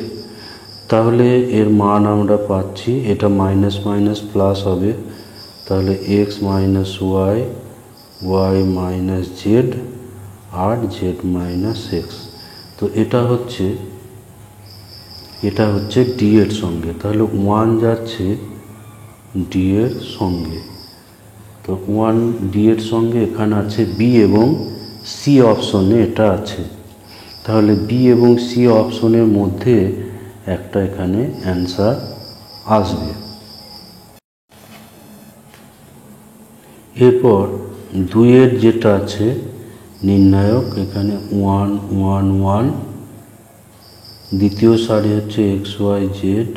তাহলে এর মান আমরা পাচ্ছি, এটা মাইনাস মাইনাস প্লাস হবে, তাহলে x minus y, y minus z আর জেড মাইনাস এক্স। তো এটা হচ্ছে ডি এর সঙ্গে, তাহলে 1 যাচ্ছে ডি এর সঙ্গে। তো 1 ডি এর সঙ্গে এখানে আছে বি এবং সি অপশনে এটা আছে, তাহলে বি এবং সি অপশনের মধ্যে একটা এখানে অ্যান্সার আসবে। এরপর 2 যেটা আছে নির্ণায়ক, এখানে 1 1 1, দ্বিতীয় সারি হচ্ছে এক্স ওয়াই জেড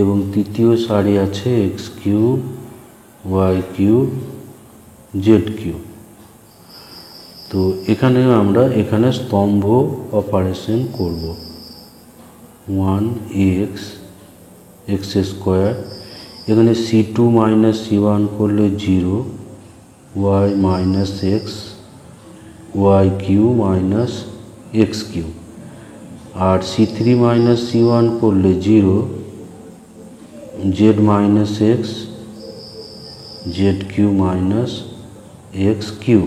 এবং তৃতীয় সারি আছে x cube y cube z cube. তো এখানে আমরা স্তম্ভ অপারেশন করব। 1 এক্স এক্স স্কোয়ার, এখানে c2 মাইনাস c1 করলে 0, y minus x y cube minus x cube, আর c3 মাইনাস c1 করলে 0, z minus x z Q minus x cube.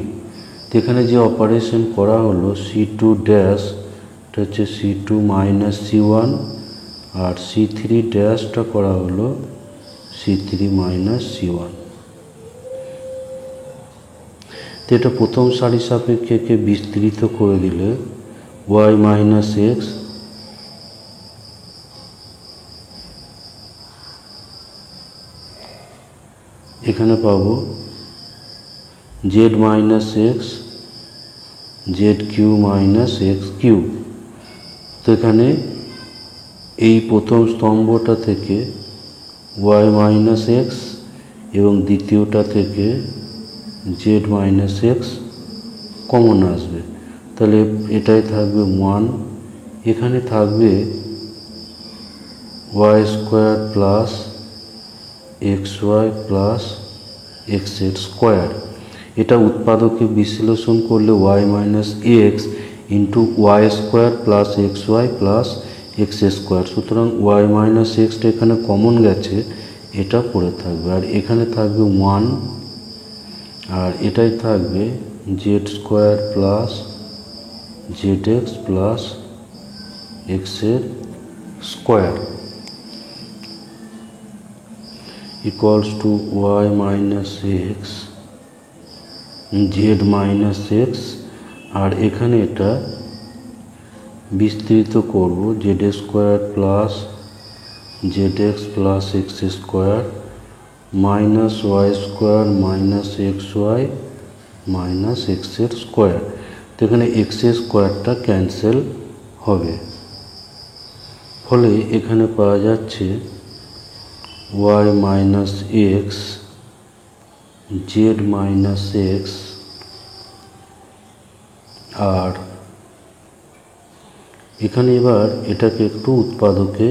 এখানে যে অপারেশন করা হলো c2 ড্যাশ, এটা হচ্ছে c2 মাইনাস c1, আর c3 ড্যাশটা করা হলো c3 মাইনাস c1। তো এটা প্রথম সারি সাপেক্ষে বিস্তৃত করে দিলে ওয়াই মাইনাস এক্স এখানে পাবো z minus x z Q minus x q. তো এখানে এই প্রথম স্তম্ভটা থেকে ওয়াই মাইনাস এক্স এবং দ্বিতীয়টা থেকে জেড মাইনাস এক্স কমন আসবে, তাহলে এটাই থাকবে 1, এখানে থাকবে y square plus x y plus x এর স্কোয়ার। এটা উৎপাদকে বিশ্লেষণ করলে y minus x into y square plus x y plus x square. সুতরাং ওয়াই মাইনাস এক্সটা এখানে কমন গেছে, এটা পড়ে থাকবে, আর এখানে থাকবে 1, আর এটাই থাকবে z square plus z x plus এক্সের square equals to y minus x z minus x, আর এখানে এটা বিস্তৃত করব z square plus z x plus x square minus y square minus x y minus এক্সের স্কোয়ার। তো এখানে এক্সের স্কোয়ারটা ক্যান্সেল হবে, ফলে এখানে পাওয়া যাচ্ছে y minus x z minus x, আর এখানে এবার এটাকে একটু উৎপাদকে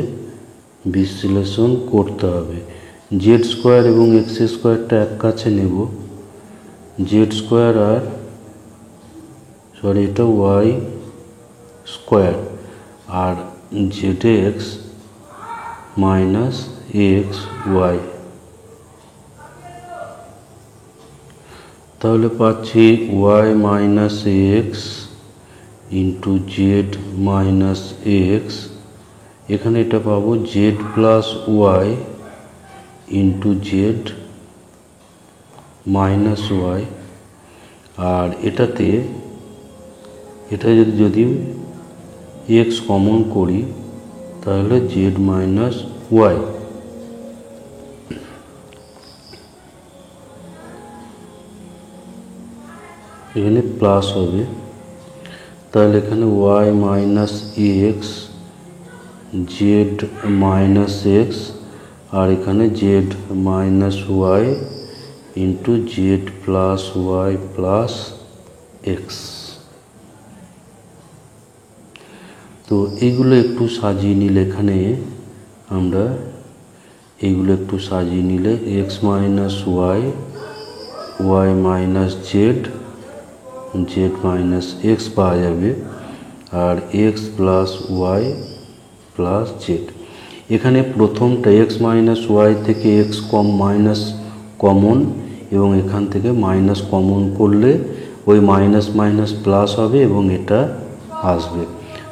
বিশ্লেষণ করতে হবে। জেড স্কোয়ার এবং এক্স স্কোয়ারটা এক কাছে নেব, জেড স্কোয়ার আর এটা ওয়াই স্কোয়ার আর z x minus x y, তাহলে পাচ্ছি y minus x into z minus x, এখানে এটা পাবো z plus y into z minus y, আর এটা যদি এক্স কমন করি তাহলে জেড মাইনাস ওয়াই। এখানে প্লাস হবে, তাহলে এখানে y minus x z minus x, আর এখানে z minus y into z plus y plus x. তো এইগুলো একটু সাজিয়ে নিলে এখানে আমরা এইগুলো একটু সাজিয়ে নিলে x minus y, y minus z, z minus x পাওয়া যাবে, আর x plus y plus z. এখানে প্রথমটা এক্স মাইনাস ওয়াই থেকে এক্স মাইনাস কমন, এবং এখান থেকে মাইনাস কমন করলে ওই মাইনাস মাইনাস প্লাস হবে এবং এটা আসবে।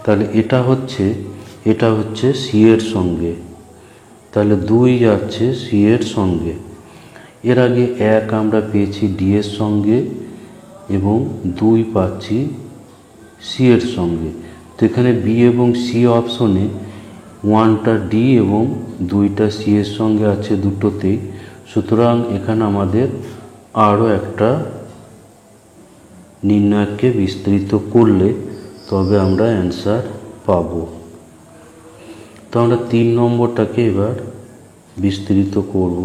তাহলে এটা হচ্ছে সি এর সঙ্গে, তাহলে 2 যাচ্ছে সি এর সঙ্গে। এর আগে 1 আমরা পেয়েছি ডি এর সঙ্গে এবং 2 পাচ্ছি সি এর সঙ্গে। তো এখানে বি এবং সি অপশনে 1টা ডি এবং 2টা সি এর সঙ্গে আছে দুটোতেই। সুতরাং এখানে আমাদের আরও একটা নির্ণয়কে বিস্তৃত করলে তবে আমরা অ্যান্সার পাব। তো আমরা 3 নম্বরটাকে এবার বিস্তৃত করব।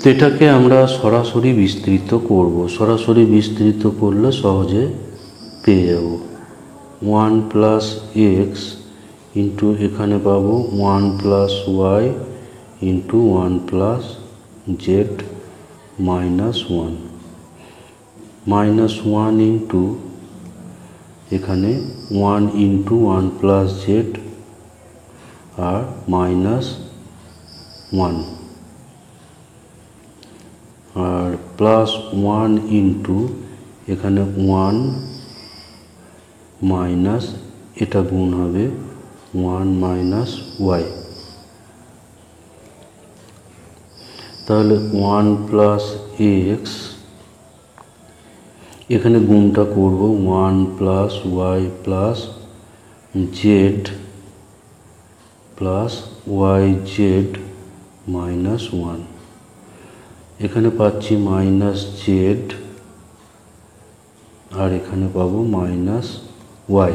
তো এটাকে আমরা সরাসরি বিস্তৃত করব। সরাসরি বিস্তৃত করলে সহজে পেয়ে যাব। 1 প্লাস এক্স ইন্টু এখানে পাবো 1 plus y into 1 plus z minus 1, minus 1 into এখানে 1 ইন্টু 1 প্লাস জেড আর মাইনাস 1, আর প্লাস 1 ইন্টু এখানে 1 মাইনাস এটা গুণ হবে 1 মাইনাস ওয়াই। তাহলে 1 প্লাস এক্স, এখানে গুণটা করব 1 plus y plus z plus y z minus 1। এখানে পাচ্ছি মাইনাস জেড আর এখানে পাবো মাইনাস ওয়াই।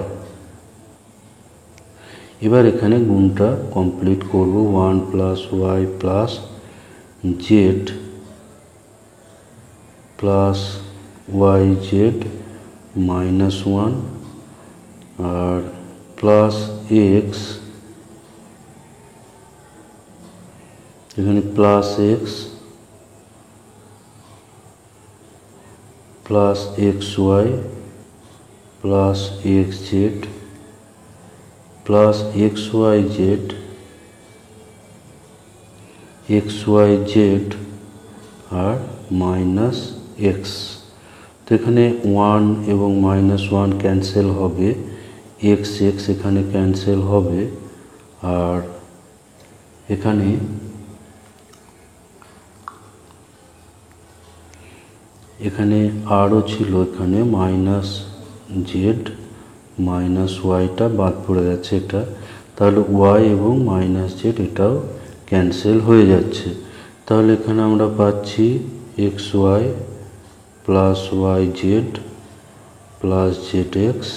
এবার এখানে গুণটা কমপ্লিট করব 1 plus y plus z plus y z minus 1 আর প্লাস এক্স, এখানে plus x plus x y plus x z plus x y z আর মাইনাস এক্স। তো এখানে 1 এবং মাইনাস 1 ক্যান্সেল হবে, এক্স এক্স এখানে ক্যান্সেল হবে, আর এখানে আরও ছিল এখানে মাইনাস জেড মাইনাস ওয়াইটা বাদ পড়ে গেছে এটা, তাহলে ওয়াই এবং মাইনাস জেড এটাও ক্যান্সেল হয়ে যাচ্ছে। তাহলে এখানে আমরা পাচ্ছি x y plus y z plus z x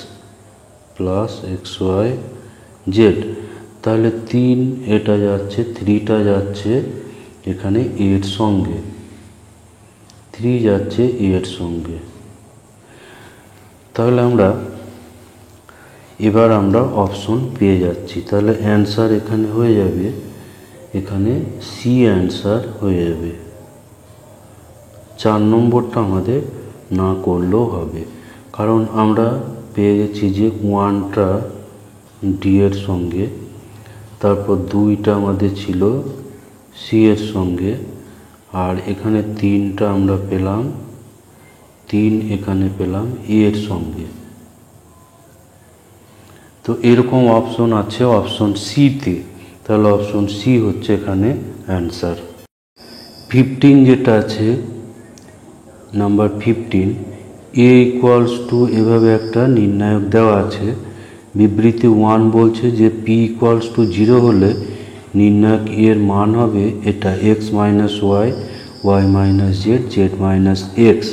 plus x y z. তাহলে 3 এটা যাচ্ছে, 3টা যাচ্ছে এখানে এর সঙ্গে, 3 যাচ্ছে এর সঙ্গে। তাহলে এবার আমরা অপশন পেয়ে যাচ্ছি। তাহলে অ্যান্সার এখানে হয়ে যাবে, এখানে সি অ্যান্সার হয়ে যাবে। 4 নম্বরটা আমাদের না করলেও হবে, কারণ আমরা পেয়ে গেছি যে 1টা ডি এর সঙ্গে, তারপর 2টা আমাদের ছিল সি এর সঙ্গে, আর এখানে 3টা আমরা পেলাম, 3 এখানে পেলাম এ এর সঙ্গে। তো এরকম অপশন আছে অপশন সিতে, তাহলে অপশন সি হচ্ছে এখানে অ্যান্সার। 15 যেটা আছে নাম্বার 15, এ ইকুয়ালস টু, এভাবে একটা নির্ণায়ক দেওয়া আছে বিবৃতি 1 বলছে যে পি ইকুয়ালস টু 0 হলে নির্ণায়ক এর মান হবে এটা x minus y, y minus z, z minus x.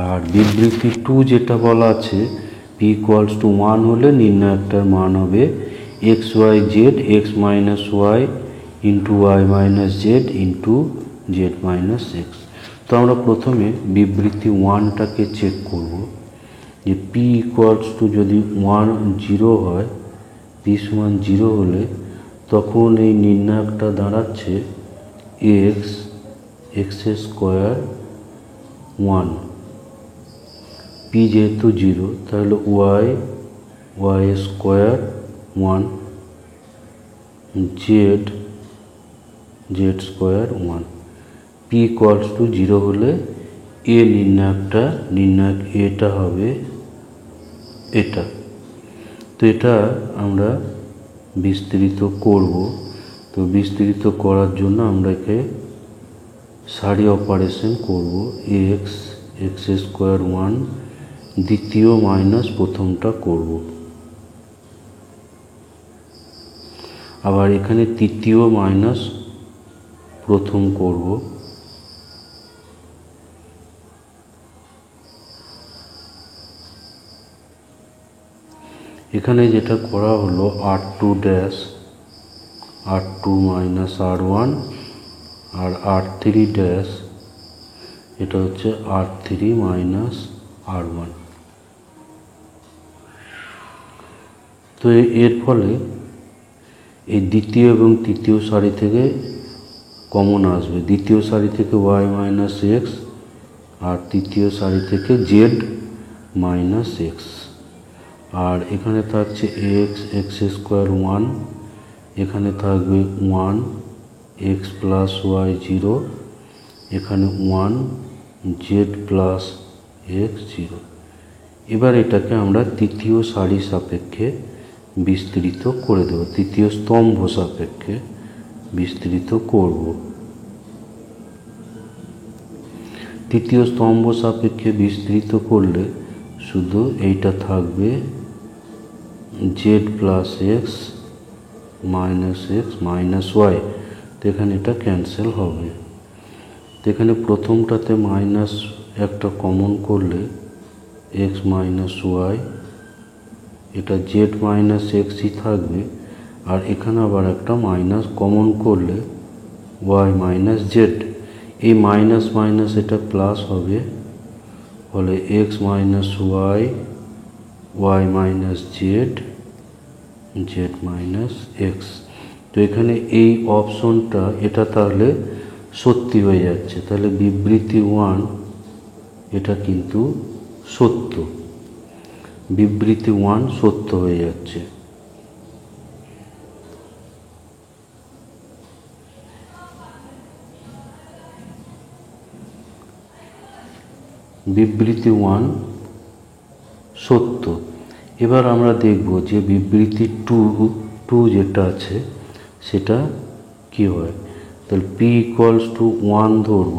আর বিবৃতি 2 যেটা বলা আছে পি ইকুয়ালস টু 1 হলে নির্ণায়কটার মান হবে x y z, x minus y into y minus z into z minus x. তো আমরা প্রথমে বিবৃতি 1টাকে চেক করব যে পি ইকুয়ালস টু যদি 0 হয়, পি সমান 0 হলে তখন এই নির্ণায়কটা দাঁড়াচ্ছে এক্স, এক্স স্কোয়ার 1, পি যেহেতু 0 তাহলে y, y square 1, z, z square 1। P equals to 0 হলে এ নির্ণায়ক এটা হবে এটা। তো এটা আমরা বিস্তৃত করব। তো বিস্তৃত করার জন্য আমরা একে সারি অপারেশন করব। এক্স, এক্স স্কোয়ার 1 দ্বিতীয় মাইনাস প্রথমটা করব, আবার এখানে তৃতীয় মাইনাস প্রথম করব। এখানে যেটা করা হলো r2 dash, r2 minus r1 আর r3 ড্যাশ, এটা হচ্ছে r3 মাইনাস r1। তো এর ফলে এই দ্বিতীয় এবং তৃতীয় সারি থেকে কমন আসবে। দ্বিতীয় সারি থেকে ওয়াই মাইনাস এক্স আর তৃতীয় সারি থেকে জেড মাইনাস এক্স। আর এখানে থাকছে এক্স, এক্স স্কোয়ার 1, এখানে থাকবে 1, এক্স প্লাস ওয়াই 0, এখানে 1, জেড প্লাস এক্স 0। এবার এটাকে আমরা তৃতীয় সারি সাপেক্ষে বিস্তৃত করে দেব, তৃতীয় স্তম্ভ সাপেক্ষে বিস্তৃত করব। তৃতীয় স্তম্ভ সাপেক্ষে বিস্তৃত করলে শুধু এইটা থাকবে z plus x minus x minus y. তো এখানে এটা ক্যান্সেল হবে। তো এখানে প্রথমটাতে মাইনাস একটা কমন করলে এক্স মাইনাস ওয়াই, এটা জেড মাইনাস এক্সই থাকবে। আর এখানে আবার একটা মাইনাস কমন করলে ওয়াই মাইনাস জেড, এই মাইনাস মাইনাস এটা প্লাস হবে, ফলে x minus y, y minus z, z minus x. তো এখানে এই অপশনটা এটা তাহলে সত্যি হয়ে যাচ্ছে। তাহলে বিবৃতি 1 এটা কিন্তু সত্য, বিবৃতি 1 সত্য হয়ে যাচ্ছে। বিবৃতি 1 সত্য। এবার আমরা দেখব যে বিবৃতি 2 যেটা আছে সেটা কি হয়। তাহলে পি ইকুয়ালস টু 1 ধরব,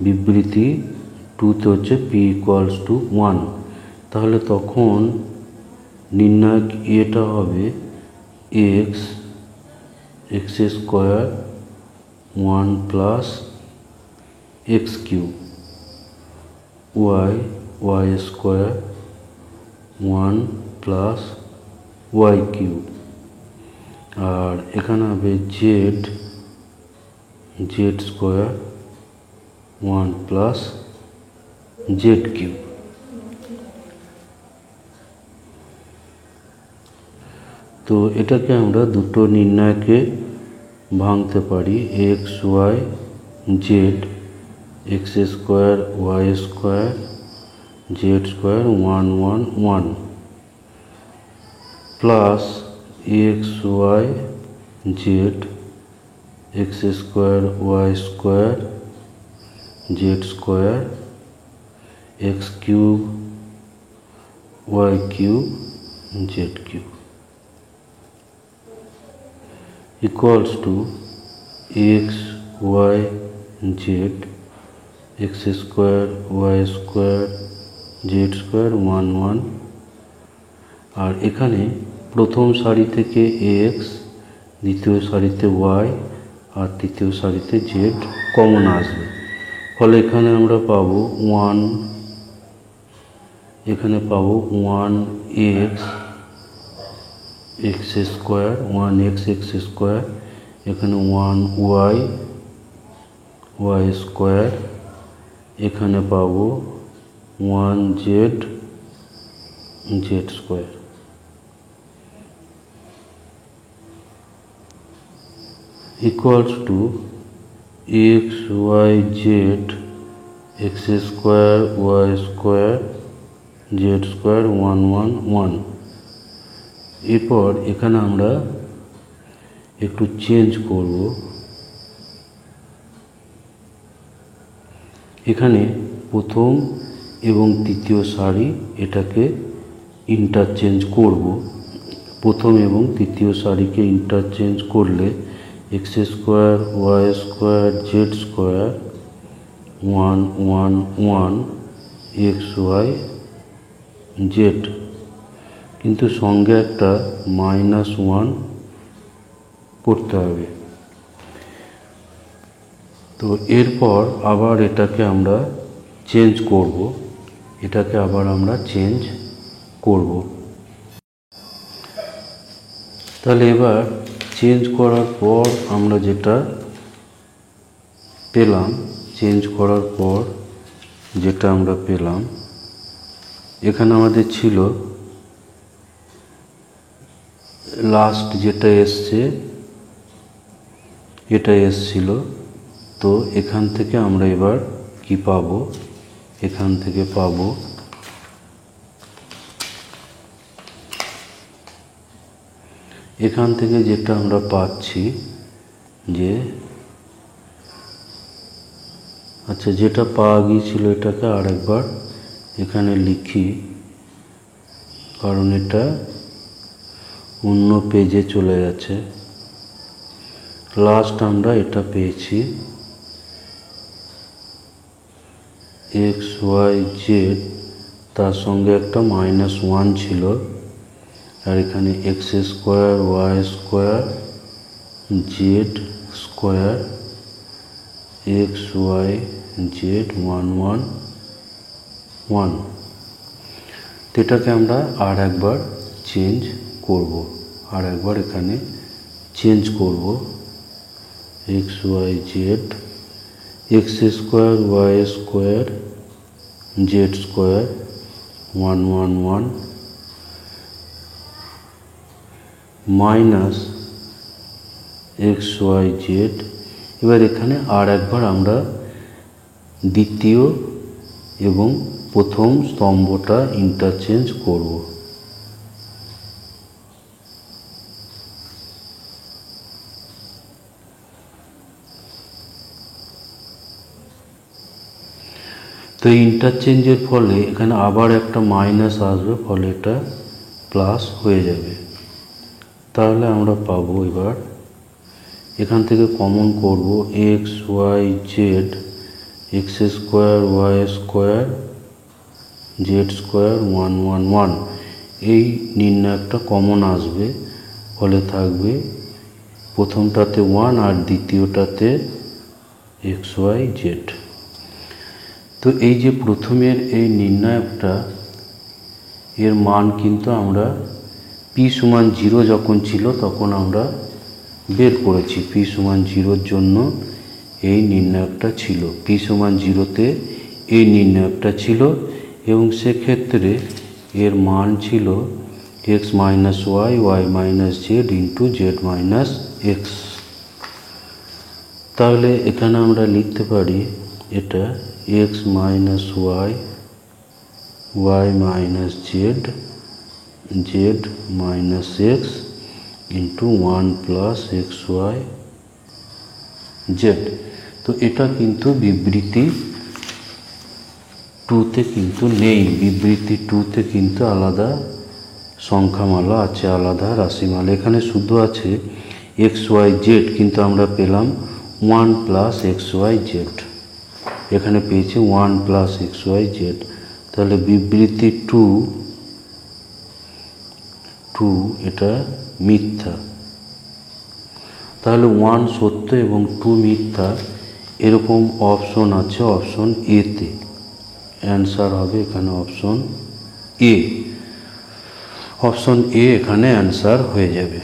বিবৃতি 2তে হচ্ছে পি ইকুয়ালস টু 1। তাহলে তখন নির্ণায়ক এটা হবে x, x square 1 plus x cube, y, y square 1 plus y cube. আর এখানে হবে z, z square 1 plus z cube. তো এটাকে আমরা দুটো নির্ণায়কে ভাঙতে পারি, x y z, x square y square z square 1 1 1 plus x y z, x square y square z square x cube y cube z cube equals to x y z x square y square z square 1 1 আর এখানে প্রথম সারি থেকে x, দ্বিতীয় সারিতে Y আর তৃতীয় সারিতে Z common আসবে। ফলে এখানে আমরা পাবো ওয়ান, এখানে পাবো one x x square, one x x square, এখানে ওয়ান ওয়াই ওয়াই স্কোয়ার, এখানে পাবো one z z square. Equals to x y z x square y square z square one one one. এরপর এখানে আমরা একটু change করব। এখানে প্রথম এবং তৃতীয় সারি এটাকে ইন্টারচেঞ্জ করব। প্রথম এবং তৃতীয় সারিকে ইন্টারচেঞ্জ করলে x square y square z square one one one x y z, কিন্তু সঙ্গে একটা মাইনাস ওয়ান করতে হবে। তো এরপর আবার এটাকে আমরা চেঞ্জ করব, এটাকে আবার আমরা চেঞ্জ করব। তাহলে এবার চেঞ্জ করার পর আমরা যেটা পেলাম, চেঞ্জ করার পর যেটা আমরা পেলাম, এখানে আমাদের ছিল লাস্ট যেটা এসছে এটা এসছিল। তো এখান থেকে আমরা এবার কি পাবো, এখান থেকে পাবো এখান থেকে যেটা আমরা পাচ্ছি যে আচ্ছা, যেটা পাওয়া গিয়েছিল এটাকে আরেকবার এখানে লিখি, কারণ এটা অন্য পেজে চলে গেছে। লাস্ট আমরা এটা পেয়েছি এক্স ওয়াই জেড, তার সঙ্গে একটা মাইনাস ওয়ান ছিল, আর এখানে x square y square z square x y z one one one. এটাকে আমরা আর একবার চেঞ্জ করব, আর একবার এখানে চেঞ্জ করব x y z x square y square z square one one one minus x y z. এবার এখানে আর একবার আমরা দ্বিতীয় এবং প্রথম স্তম্ভটা ইন্টারচেঞ্জ করব। তো এই ইন্টারচেঞ্জের ফলে এখানে আবার একটা মাইনাস আসবে, ফলে এটা প্লাস হয়ে যাবে। তাহলে আমরা পাবো এবার এখান থেকে কমন করব x y z x square y square z square one one one. এই নির্ণয়টা কমন আসবে, ফলে থাকবে প্রথমটাতে ওয়ান আর দ্বিতীয়টাতে এক্স ওয়াই জেড। তো এই যে প্রথমের এই নির্ণায়কটা, এর মান কিন্তু আমরা পি সমান 0 যখন ছিল তখন আমরা বের করেছি। পি সমান 0-র জন্য এই নির্ণায়কটা ছিল, পি সমান 0-তে এই নির্ণায়কটা ছিল, এবং সেক্ষেত্রে এর মান ছিল x minus y y minus z into z minus x. তাহলে এখানে আমরা লিখতে পারি এটা x minus y y minus z z minus x into one plus x y z. তো এটা কিন্তু বিবৃতি 2-তে কিন্তু নেই, বিবৃতি 2-তে কিন্তু আলাদা সংখ্যামালা আছে, আলাদা রাশিমালা। এখানে শুধু আছে এক্স ওয়াই জেড, কিন্তু আমরা পেলাম one plus x y z, এখানে পেয়েছি one plus x y z. তাহলে বিবৃতি 2 2 এটা মিথ্যা। তাহলে 1 সত্য এবং 2 মিথ্যা, এরকম অপশন আছে অপশন এতে। অ্যান্সার হবে এখানে অপশন এ। অপশন এ এখানে অ্যান্সার হয়ে যাবে।